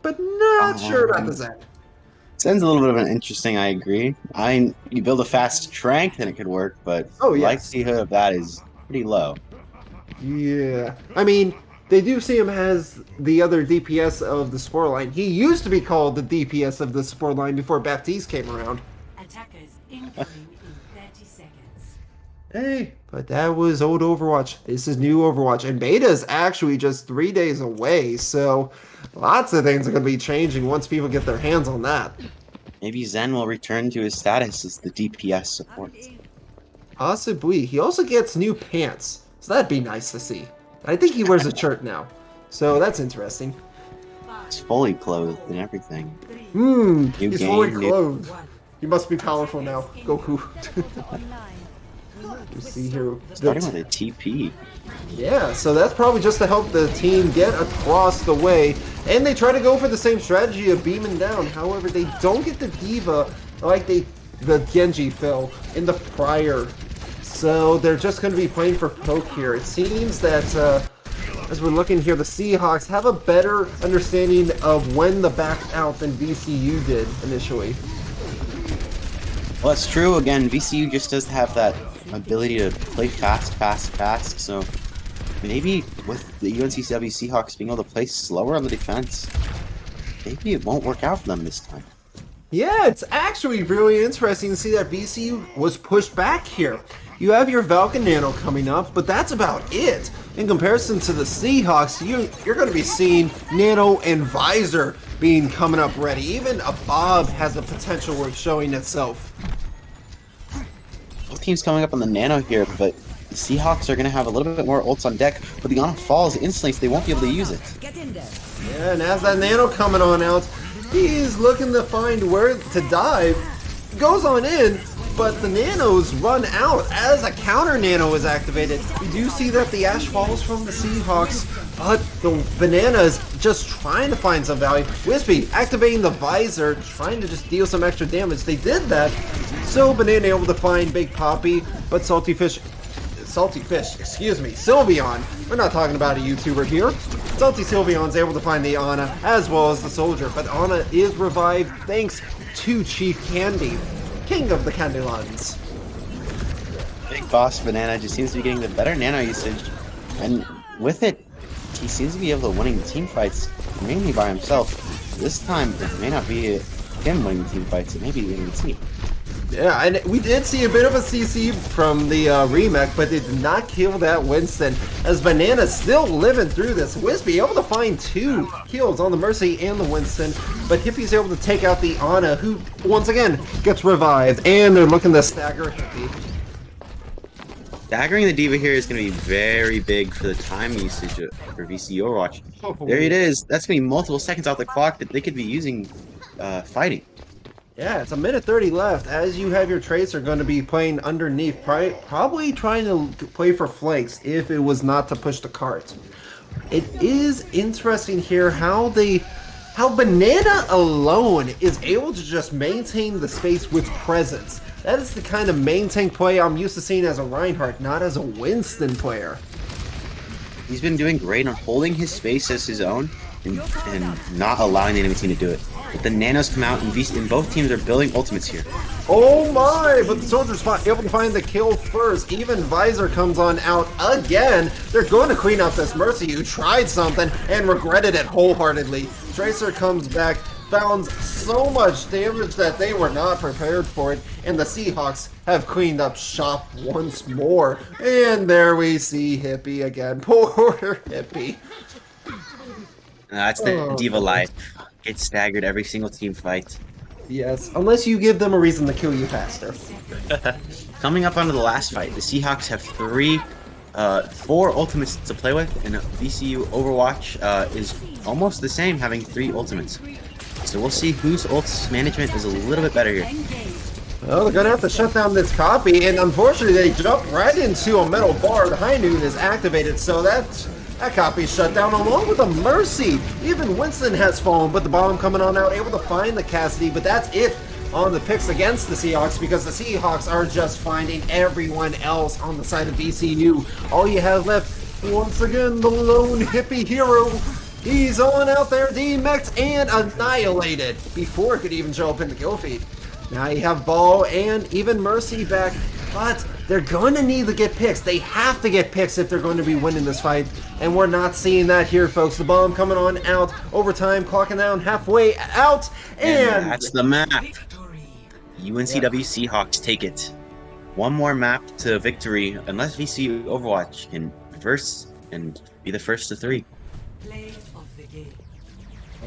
but not sure about the Zen. Zen's a little bit of an interesting, I agree. You build a fast strength and it could work, but the likelihood of that is pretty low. Yeah, I mean, they do see him as the other DPS of the support line. He used to be called the DPS of the support line before Baptiste came around. Attackers incoming in 30 seconds. Hey, but that was old Overwatch. This is new Overwatch, and beta is actually just 3 days away, so lots of things are going to be changing once people get their hands on that. Maybe Zen will return to his status as the DPS support. Possibly. He also gets new pants, so that'd be nice to see. I think he wears a shirt now, so that's interesting. He's fully clothed and everything. He's fully clothed. He must be powerful now, Goku. You see here, starting with a TP. Yeah, so that's probably just to help the team get across the way, and they try to go for the same strategy of beaming down. However, they don't get the Diva like the Genji fell in the prior. So they're just going to be playing for poke here. It seems that, as we're looking here, the Seahawks have a better understanding of when to back out than VCU did initially. Well, that's true. Again, VCU just does have that ability to play fast, so maybe with the UNCW Seahawks being able to play slower on the defense, maybe it won't work out for them this time. Yeah, it's actually really interesting to see that VCU was pushed back here. You have your Falcon Nano coming up, but that's about it. In comparison to the Seahawks, you're going to be seeing Nano and Visor being coming up ready. Even a Bob has the potential of showing itself. Both teams coming up on the Nano here, but the Seahawks are going to have a little bit more ults on deck, but the Ana falls instantly, so they won't be able to use it. Yeah, and as that Nano coming on out, he's looking to find where to dive. Goes on in, but the Nanos run out as a counter Nano is activated. We do see that the Ash falls from the Seahawks, but the Banana is just trying to find some value. Wispy activating the Visor, trying to just deal some extra damage. They did that, so Banana able to find Big Poppy, but Salty Fish, excuse me, Sylveon. We're not talking about a YouTuber here. Salty Sylveon's able to find the Ana as well as the Soldier, but Ana is revived thanks to Chief Candy, king of the Candylands. Big Boss Banana just seems to be getting the better nano usage, and with it, he seems to be able to winning team fights mainly by himself. This time, it may not be him winning the team fights, it may be winning the team. Yeah, and we did see a bit of a CC from the remake, but it did not kill that Winston, as Banana's still living through this. Wispy able to find 2 kills on the Mercy and the Winston, but Hippie's able to take out the Ana, who, once again, gets revived, and they're looking to stagger Hippie. Staggering the Diva here is going to be very big for the time usage for Vcu Overwatch. There it is. That's going to be multiple seconds off the clock that they could be using fighting. Yeah, it's a minute 30 left, as you have your Tracer going to be playing underneath, probably trying to play for flanks if it was not to push the cart. It is interesting here how Banana alone is able to just maintain the space with presence. That is the kind of main tank play I'm used to seeing as a Reinhardt, not as a Winston player. He's been doing great on holding his space as his own and not allowing the enemy team to do it. But the nanos come out and both teams are building ultimates here. Oh my, but the Soldier's able to find the kill first. Even Visor comes on out again. They're going to clean up this Mercy who tried something and regretted it wholeheartedly. Tracer comes back, found so much damage that they were not prepared for it, and the Seahawks have cleaned up shop once more. And there we see Hippie again. Poor Hippie. That's the Diva life. Get staggered every single team fight. Yes, unless you give them a reason to kill you faster. Coming up onto the last fight, the Seahawks have 4 ultimates to play with, and VCU Overwatch is almost the same, having 3 ultimates. So we'll see whose ults management is a little bit better here. Well, they're gonna have to shut down this copy, and unfortunately they jump right into a metal bar. The High Noon is activated, so that copy's shut down along with a Mercy. Even Winston has fallen, but the bomb coming on out, able to find the Cassidy, but that's it on the picks against the Seahawks, because the Seahawks are just finding everyone else on the side of VCU. All you have left, once again, the lone Hippie hero. He's on out there, demexed and annihilated before it could even show up in the kill feed. Now you have Ball and even Mercy back, but they're going to need to get picks. They have to get picks if they're going to be winning this fight, and we're not seeing that here, folks. The bomb coming on out, overtime, clocking down halfway out, and that's the map. UNCW Seahawks take it. One more map to victory, unless VCU Overwatch can reverse and be the first to 3. Play of the game.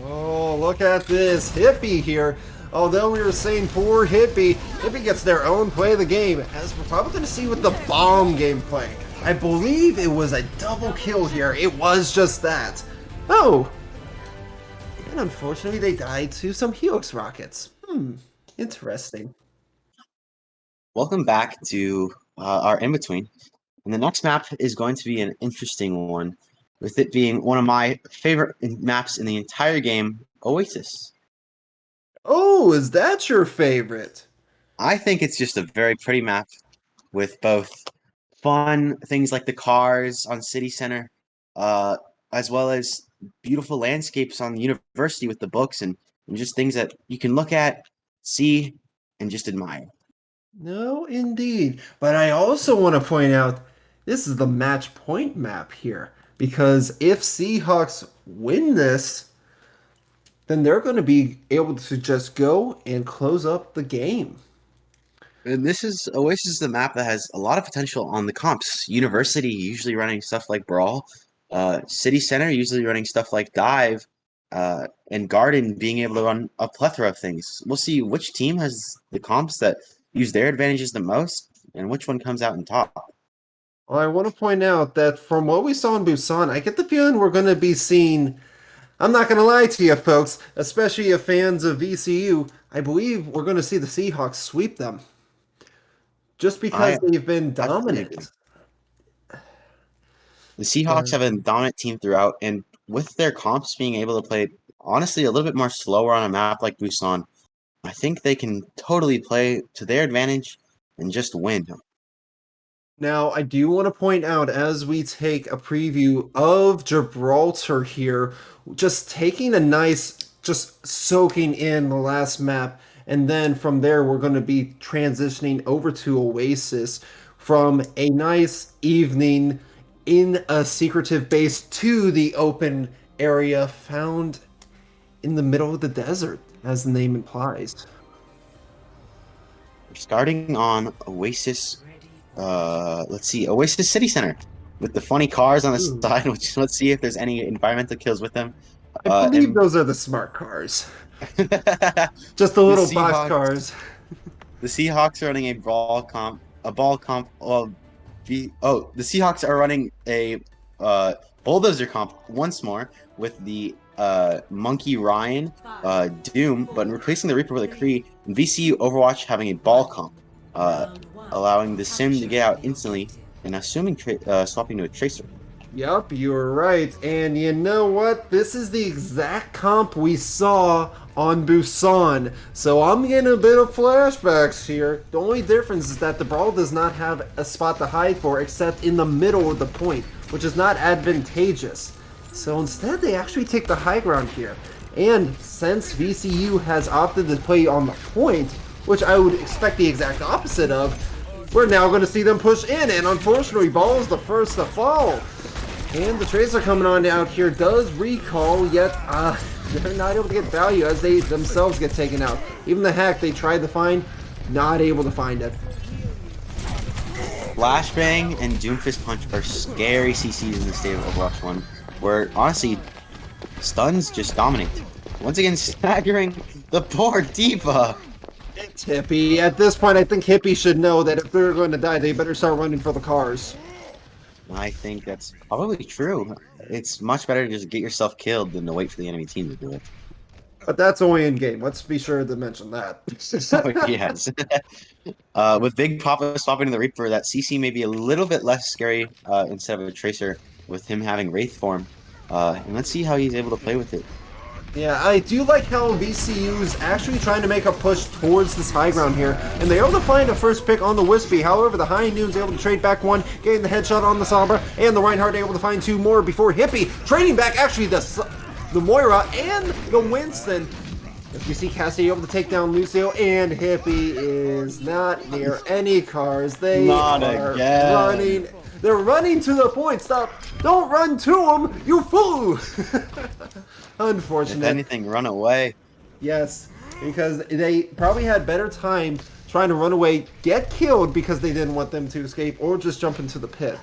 Oh, look at this Hippie here. Although we were saying poor Hippie, Hippie gets their own play of the game, as we're probably going to see with the bomb gameplay. I believe it was a double kill here. It was just that. Oh, and unfortunately they died to some Helix rockets. Interesting. Welcome back to our in-between. And the next map is going to be an interesting one, with it being one of my favorite maps in the entire game, Oasis. Oh, is that your favorite? I think it's just a very pretty map with both fun things like the cars on City Center, as well as beautiful landscapes on the university with the books and just things that you can look at, see, and just admire. No, indeed. But I also want to point out this is the match point map here, because if Seahawks win this, then they're going to be able to just go and close up the game. And this is Oasis is the map that has a lot of potential on the comps. University usually running stuff like Brawl, City Center usually running stuff like Dive, and Garden being able to run a plethora of things. We'll see which team has the comps that use their advantages the most, and which one comes out on top. Well, I want to point out that from what we saw in Busan, I get the feeling we're going to be seeing. I'm not going to lie to you, folks, especially if fans of VCU. I believe we're going to see the Seahawks sweep them, just because they've been dominant. The Seahawks have a dominant team throughout, and with their comps being able to play, honestly, a little bit more slower on a map like Busan, I think they can totally play to their advantage and just win. Now, I do want to point out as we take a preview of Gibraltar here, just taking a nice, just soaking in the last map, and then from there we're going to be transitioning over to Oasis. from a nice evening in a secretive base to the open area found in the middle of the desert, as the name implies. We're starting on Oasis. Let's see, Oasis City Center with the funny cars on the Ooh. side. Which let's see if there's any environmental kills with them. I believe And those are the smart cars. the Just the little box Seahawks. cars. The Seahawks are running a ball comp. The Seahawks are running a bulldozer comp once more with the Monkey Ryan Doom, but replacing the Reaper with a Kree. And VCU Overwatch having a ball comp, allowing the Sim to get out instantly, and assuming swapping to a Tracer. Yup, you were right. And you know what? This is the exact comp we saw on Busan. So I'm getting a bit of flashbacks here. The only difference is that the Brawl does not have a spot to hide for except in the middle of the point, which is not advantageous. So instead, they actually take the high ground here. And since VCU has opted to play on the point, which I would expect the exact opposite of, we're now going to see them push in. And unfortunately, Ball is the first to fall. And the Tracer coming on out here does recall, yet they're not able to get value as they themselves get taken out. Even the hack they tried to find, not able to find it. Flashbang and Doomfist Punch are scary CCs in the state of Overwatch 1, where honestly, stuns just dominate. Once again, staggering the poor Diva. It's Hippie. At this point, I think Hippie should know that if they're going to die, they better start running for the cars. I think that's probably true. It's much better to just get yourself killed than to wait for the enemy team to do it. But that's only in game. Let's be sure to mention that. Yes. With Big Papa swapping to the Reaper, that CC may be a little bit less scary instead of a Tracer with him having Wraith form. And let's see how he's able to play with it. Yeah, I do like how VCU's actually trying to make a push towards this high ground here, and they're able to find a first pick on the Wispy. However, the High Noon's able to trade back one, getting the headshot on the Sombra, and the Reinhardt able to find two more before Hippie trading back actually the Moira and the Winston. If you see Cassie able to take down Lucio, and Hippie is not near any cars. They Not are again. running. They're running to the point. Stop! Don't run to them, you fool! Unfortunate. If anything, run away. Yes, because they probably had better time trying to run away, get killed because they didn't want them to escape, or just jump into the pit.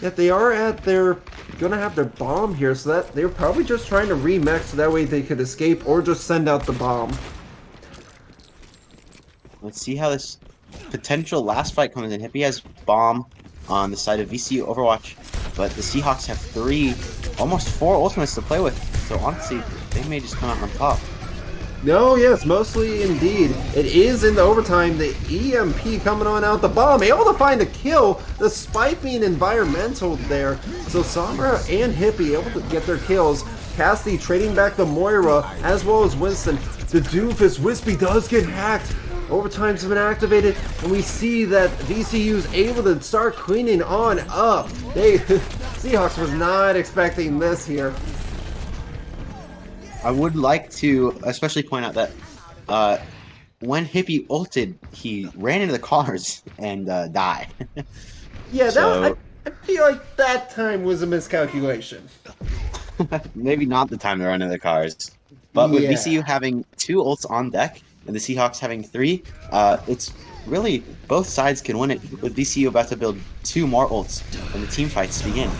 Yet they are gonna have their bomb here, so that they're probably just trying to remix so that way they could escape or just send out the bomb. Let's see how this potential last fight comes in. Hippie has bomb on the side of VCU Overwatch, but the Seahawks have almost four ultimates to play with. So honestly, they may just come out on top. No, yes, mostly indeed. It is in the overtime. The EMP coming on out. The bomb able to find a kill despite being environmental there. So Sombra and Hippie able to get their kills. Cassie trading back the Moira as well as Winston. The Doofus Wispy does get hacked. Overtime's been activated, and we see that VCU's able to start cleaning on up. Seahawks was not expecting this here. I would like to especially point out that when Hippie ulted, he ran into the cars and died. Yeah, So- I feel like that time was a miscalculation. Maybe not the time to run into the cars. But with Yeah. VCU having two ults on deck and the Seahawks having three, it's really both sides can win it. With VCU about to build two more ults when the team fights begin.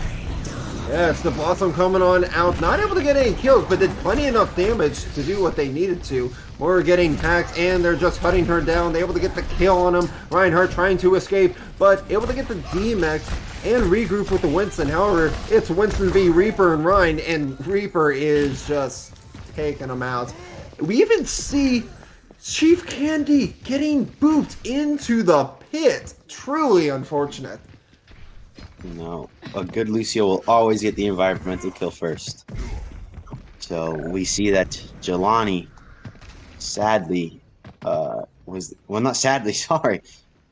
Yeah, it's the Blossom coming on out. Not able to get any kills, but did plenty enough damage to do what they needed to. Moira getting hacked, and they're just cutting her down. They're able to get the kill on him. Reinhardt trying to escape, but able to get the DMX and regroup with the Winston. However, it's Winston v Reaper and Ryan, and Reaper is just taking them out. We even see Chief Candy getting booped into the pit. Truly unfortunate. No, a good Lucio will always get the environmental kill first. So we see that Jelani, sadly, not sadly, sorry,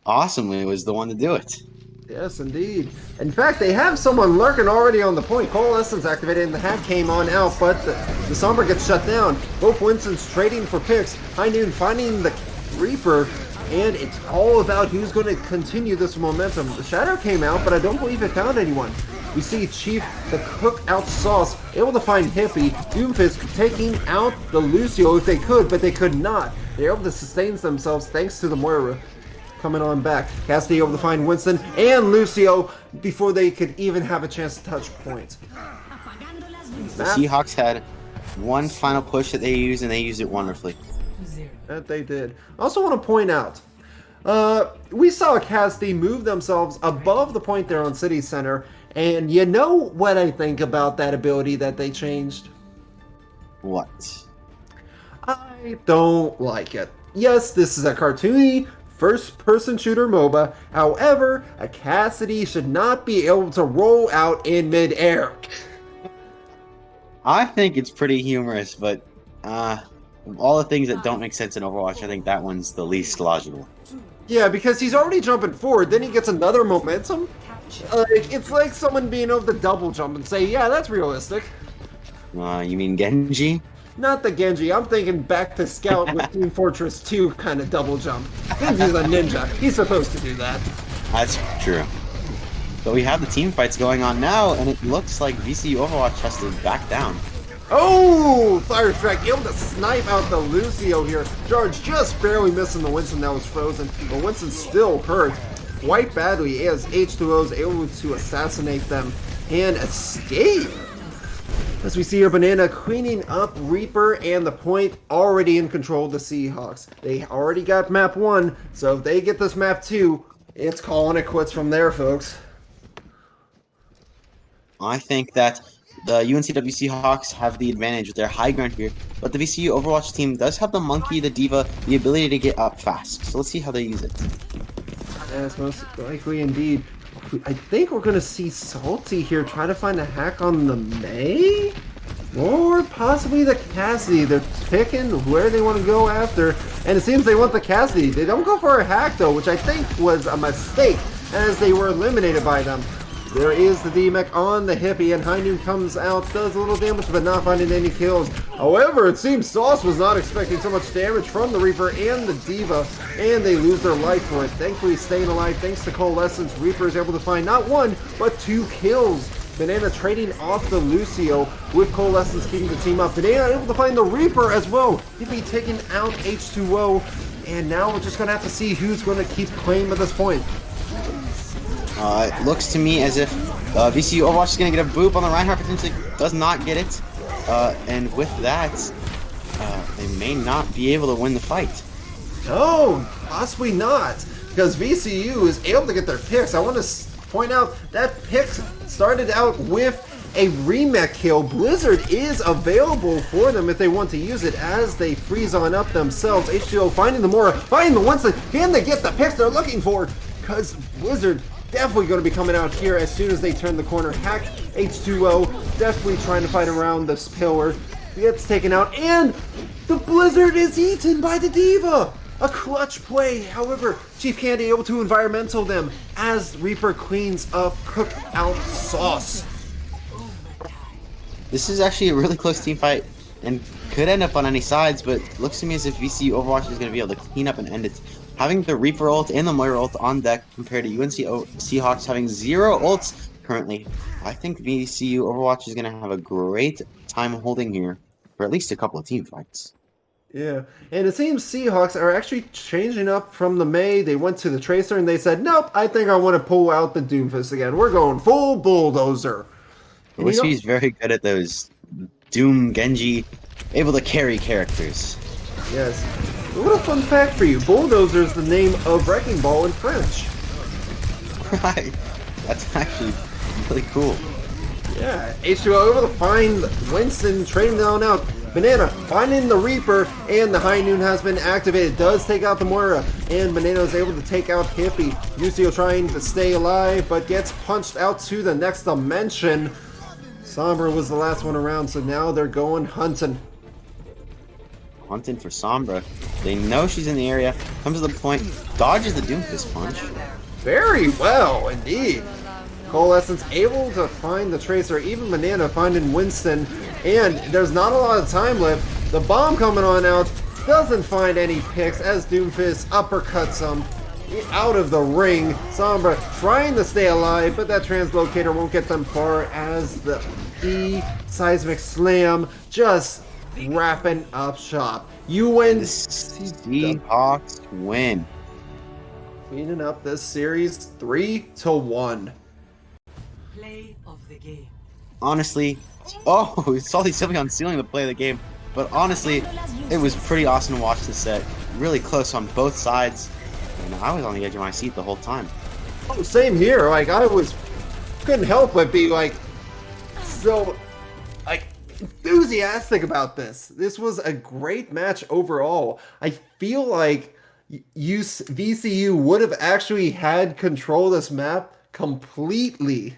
awesomely was the one to do it. Yes, indeed. In fact, they have someone lurking already on the point. Coalescence activated and the hack came on out, but the Sombra gets shut down. Both Winstons trading for picks. High Noon finding the Reaper, and it's all about who's going to continue this momentum. The Shadow came out, but I don't believe it found anyone. We see Chief, the cook-out sauce, able to find Hippie, Doomfist taking out the Lucio if they could, but they could not. They're able to sustain themselves thanks to the Moira coming on back. Cassidy able to find Winston and Lucio before they could even have a chance to touch points. The Seahawks had one final push that they used, and they used it wonderfully. That they did. I also want to point out, we saw Cassidy move themselves above the point there on City Center, and you know what I think about that ability that they changed? What? I don't like it. Yes, this is a cartoony first-person shooter MOBA. However, a Cassidy should not be able to roll out in mid-air. I think it's pretty humorous, but of all the things that don't make sense in Overwatch, I think that one's the least logical. Yeah, because he's already jumping forward, then he gets another momentum. It's like someone being able to double jump and say, yeah, that's realistic. You mean Genji? Not the Genji, I'm thinking back to Scout with Team Fortress 2 kind of double jump. Genji's a ninja, he's supposed to do that. That's true. But we have the team fights going on now, and it looks like Vcu Overwatch has to back down. Oh! Fire Strike able to snipe out the Lucio here. George just barely missing the Winston that was frozen, but Winston still hurt quite badly as H2O is able to assassinate them and escape. As we see here, Banana cleaning up Reaper and the point already in control of the Seahawks. They already got map 1, so if they get this map 2, it's calling it quits from there, folks. I think that the Uncw Seahawks have the advantage with their high ground here, but the VCU Overwatch team does have the Monkey, the D.Va, the ability to get up fast. So let's see how they use it. Yes, most likely indeed. I think we're going to see Salty here try to find a hack on the May? Or possibly the Cassidy. They're picking where they want to go after, and it seems they want the Cassidy. They don't go for a hack though, which I think was a mistake as they were eliminated by them. There is the D-Mech on the Hippie, and High Noon comes out, does a little damage, but not finding any kills. However, it seems Sauce was not expecting so much damage from the Reaper and the D.Va, and they lose their life for it. Thankfully, staying alive thanks to Coalescence. Reaper is able to find not 1, but 2 kills. Banana trading off the Lucio with Coalescence keeping the team up. Banana able to find the Reaper as well. Hippie taking out H2O, and now we're just going to have to see who's going to keep claim at this point. It looks to me as if VCU Overwatch is going to get a boop on the Reinhardt, potentially does not get it. And with that, they may not be able to win the fight. No, possibly not. Because VCU is able to get their picks. I want to point out that pick started out with a remake kill. Blizzard is available for them if they want to use it as they freeze on up themselves. H2O finding the Mora, finding the Winston. Can they get the picks they're looking for? Because Blizzard definitely going to be coming out here as soon as they turn the corner. Hack H2O, definitely trying to fight around this pillar. Gets taken out, and the Blizzard is eaten by the D.Va! A clutch play. However, Chief Candy able to environmental them as Reaper cleans up Cook-Out Sauce. This is actually a really close team fight and could end up on any sides, but looks to me as if VCU Overwatch is going to be able to clean up and end it. Having the Reaper ult and the Moira ult on deck compared to UNC Seahawks having 0 ults currently, I think VCU Overwatch is going to have a great time holding here for at least a couple of team fights. Yeah, and it seems Seahawks are actually changing up from the May. They went to the Tracer and they said, nope, I think I want to pull out the Doomfist again. We're going full Bulldozer. Wishi's very good at those Doom Genji, able to carry characters. Yes. What a fun fact for you. Bulldozer is the name of Wrecking Ball in French. Right. That's actually really cool. Yeah. H2O able to find Winston, trading down out. Banana finding the Reaper, and the High Noon has been activated. Does take out the Moira, and Banana is able to take out Hippie. Lucio trying to stay alive, but gets punched out to the next dimension. Sombra was the last one around, so now they're going hunting. Hunting for Sombra. They know she's in the area. Comes to the point. Dodges the Doomfist punch. Very well, indeed. Coalescence able to find the Tracer, even Banana finding Winston, and there's not a lot of time left. The bomb coming on out. doesn't find any picks as Doomfist uppercuts him out of the ring. Sombra trying to stay alive, but that translocator won't get them far as the E seismic slam just wrapping up shop. The UNC Seahawks win. cleaning up this series 3-1. Play of the game. Honestly, oh, Salty Sylveon sealing the play of the game. But honestly, it was pretty awesome to watch this set. Really close on both sides. And I was on the edge of my seat the whole time. Oh, same here. Like I couldn't help but be like so enthusiastic about this. This was a great match overall. I feel like VCU would have actually had control of this map completely.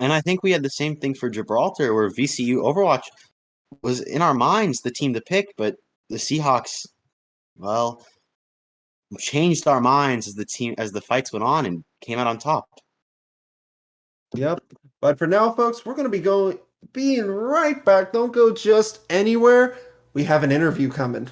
And I think we had the same thing for Gibraltar, where VCU Overwatch was in our minds the team to pick, but the Seahawks, well, changed our minds as the fights went on and came out on top. Yep. But for now, folks, we're going to being right back. Don't go just anywhere. We have an interview coming.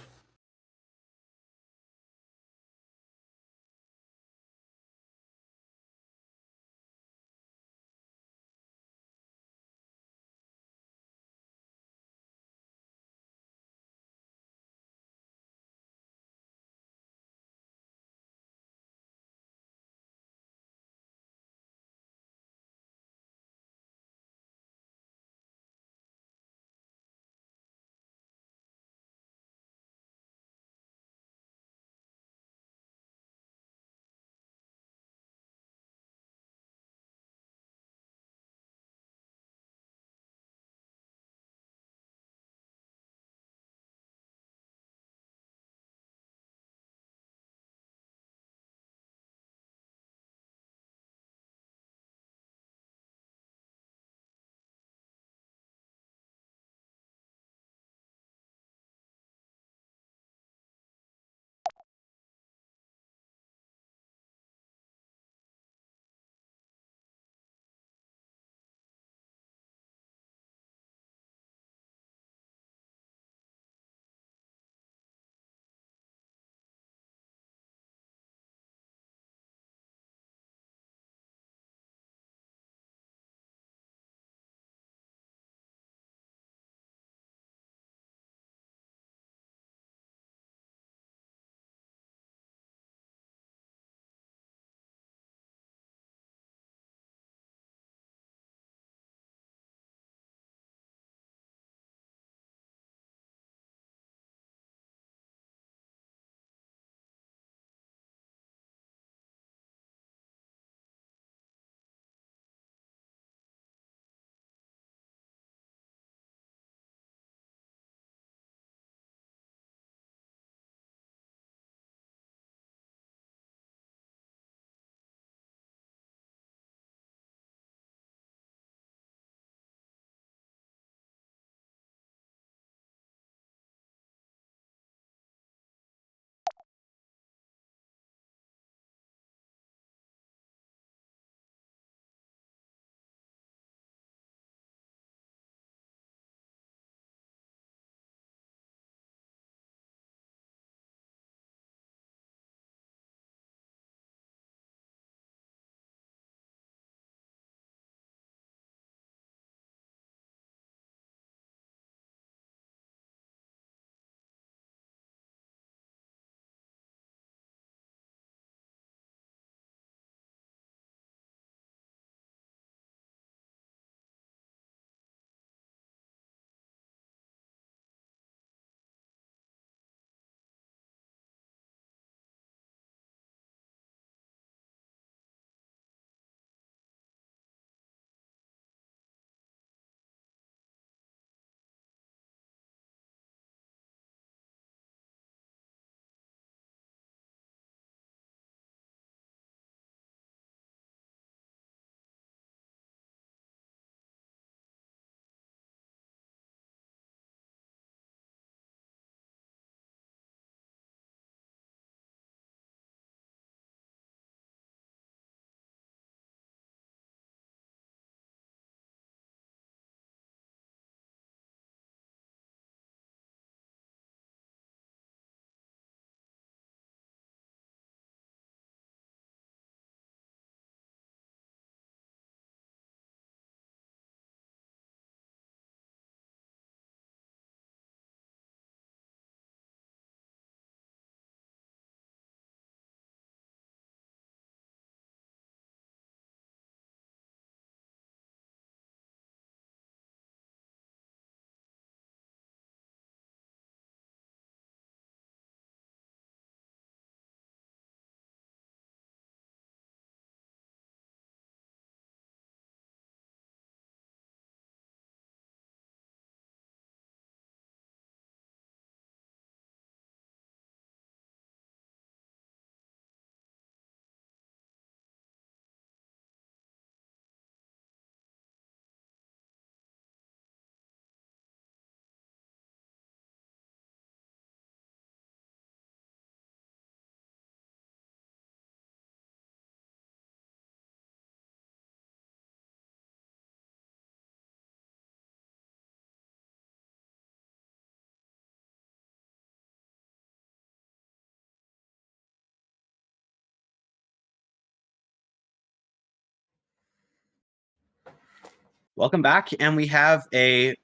Welcome back, and we have a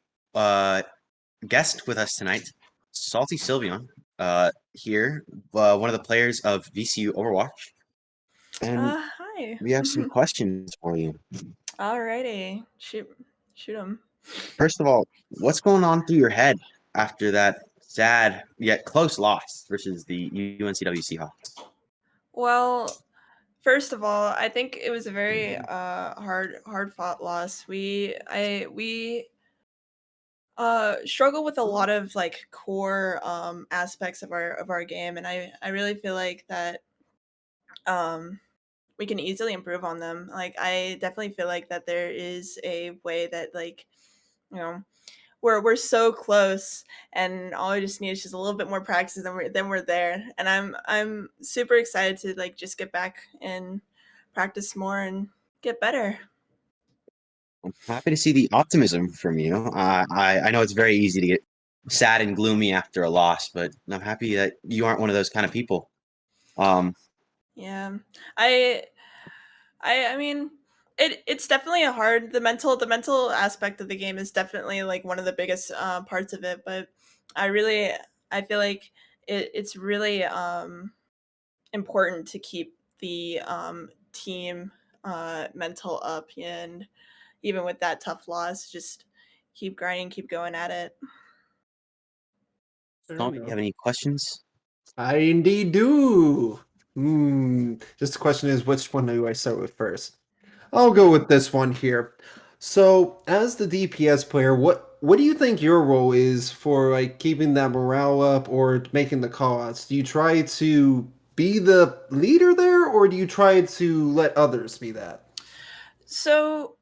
guest with us tonight, Salty Sylveon, here, one of the players of VCU Overwatch, and Hi. we have some questions for you. Alrighty. Shoot 'em. First of all, what's going on through your head after that sad yet close loss versus the UNCW Seahawks? Well, first of all, I think it was a very hard fought loss. We struggle with a lot of like core aspects of our game, and I really feel like that um we can easily improve on them. Like I definitely feel like that there is a way that like you know we're so close, and all I just need is just a little bit more practice, and we're there. And I'm super excited to like just get back and practice more and get better. I'm happy to see the optimism from you. I know it's very easy to get sad and gloomy after a loss, but I'm happy that you aren't one of those kind of people. Um, Yeah, I I mean it's definitely a hard the mental aspect of the game is definitely like one of the biggest parts of it. But I really I feel like it's really important to keep the team mental up, and even with that tough loss, just keep grinding, keep going at it. Fair Don't you enough. have any questions? I indeed do. Just the question is, which one do I start with first? I'll go with this one here. So, as the DPS player, what do you think your role is for like keeping that morale up or making the callouts? Do you try to be the leader there, or do you try to let others be that? So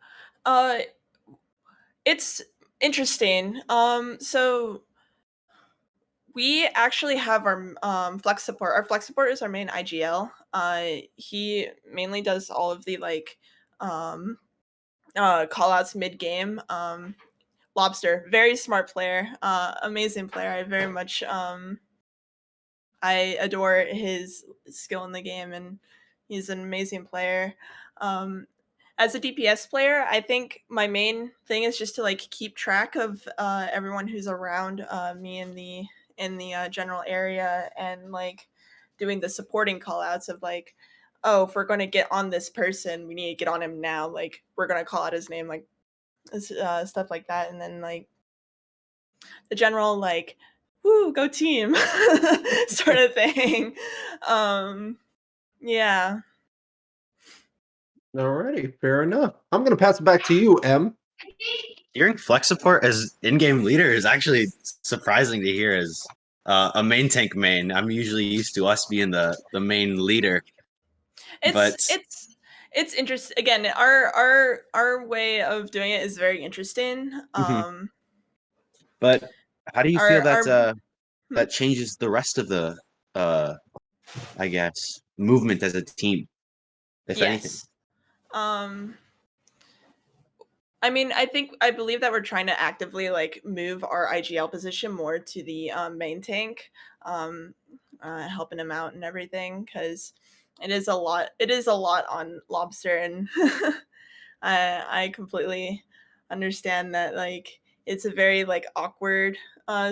uh it's interesting. So we actually have our flex support. Our flex support is our main IGL. He mainly does all of the like um call outs mid game. Lobster, very smart player, amazing player. I very much I adore his skill in the game, and he's an amazing player. Um, as a DPS player, I think my main thing is just to like keep track of everyone who's around me in the general area, and like doing the supporting call outs of like, oh, if we're going to get on this person, we need to get on him now. Like we're going to call out his name, like stuff like that, and then like the general like woo go team sort of thing. um yeah. Alrighty, fair enough. I'm gonna pass it back to you, M. Hearing flex support as in-game leader is actually surprising to hear as a main tank main. I'm usually used to us being the main leader, it's but it's it's interesting. Again, our way of doing it is very interesting. mhm. But how do you feel that Our hmm, that changes the rest of the uh, I guess movement as a team, if anything? yes. um I mean, I believe that we're trying to actively like move our IGL position more to the main tank, um, helping him out and everything, because it is a lot. It is a lot on Lobster, and I completely understand that. Like, it's a very like awkward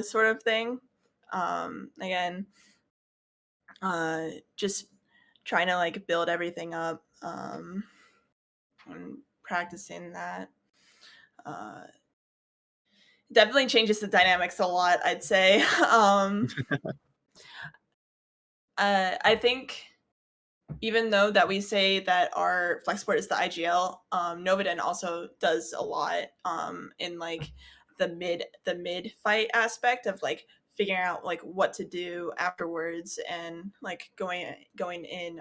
sort of thing. Again, just trying to like build everything up, and practicing that. Uh, Definitely changes the dynamics a lot, I'd say. I think even though that we say that our flexport is the IGL, Novaden also does a lot in like the mid fight aspect of like figuring out like what to do afterwards, and like going in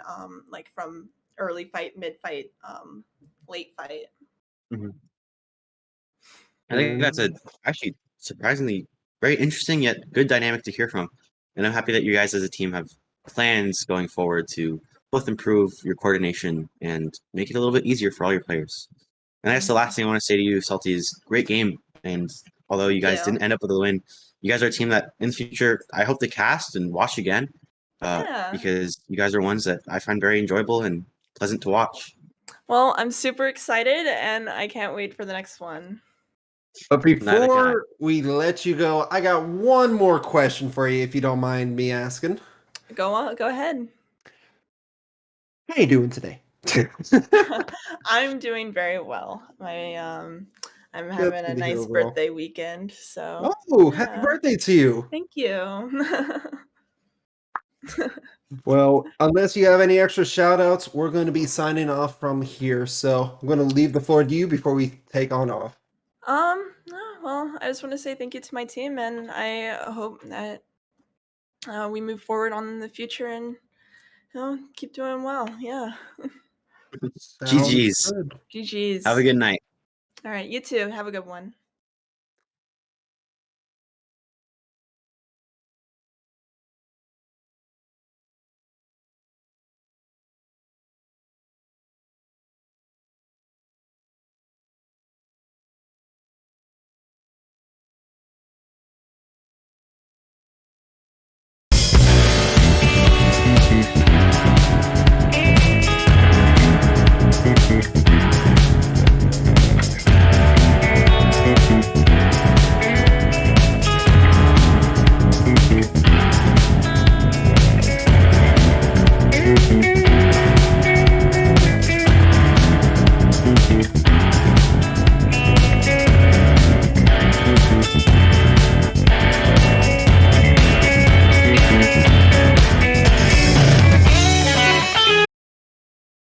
like from early fight, mid fight, late fight. Mhm. I Fair think that's a enough. actually surprisingly very interesting yet good dynamic to hear from, and I'm happy that you guys as a team have plans going forward to both improve your coordination and make it a little bit easier for all your players. And that's the Mhm. last thing I want to say to you, Salty, is great game. And although you Thank guys you. didn't end up with a win, you guys are a team that in the future I hope to cast and watch again, Yeah. because you guys are ones that I find very enjoyable and pleasant to watch. Well, I'm super excited, and I can't wait for the next one. But Neither can I. before we let you go, I got one more question for you, if you don't mind me asking. Go on, go ahead. How you doing today? I'm doing very well. I'm having a good to hear nice overall. birthday weekend, so Oh, happy yeah. birthday to you. Thank you. Well, unless you have any extra shout outs, we're going to be signing off from here. So I'm going to leave the floor to you before we take on off. Well, I just want to say thank you to my team, and I hope that we move forward on in the future and keep doing well. Yeah. Sounds GG's. good. GG's. Have a good night. All right, you too. Have a good one. Thank you.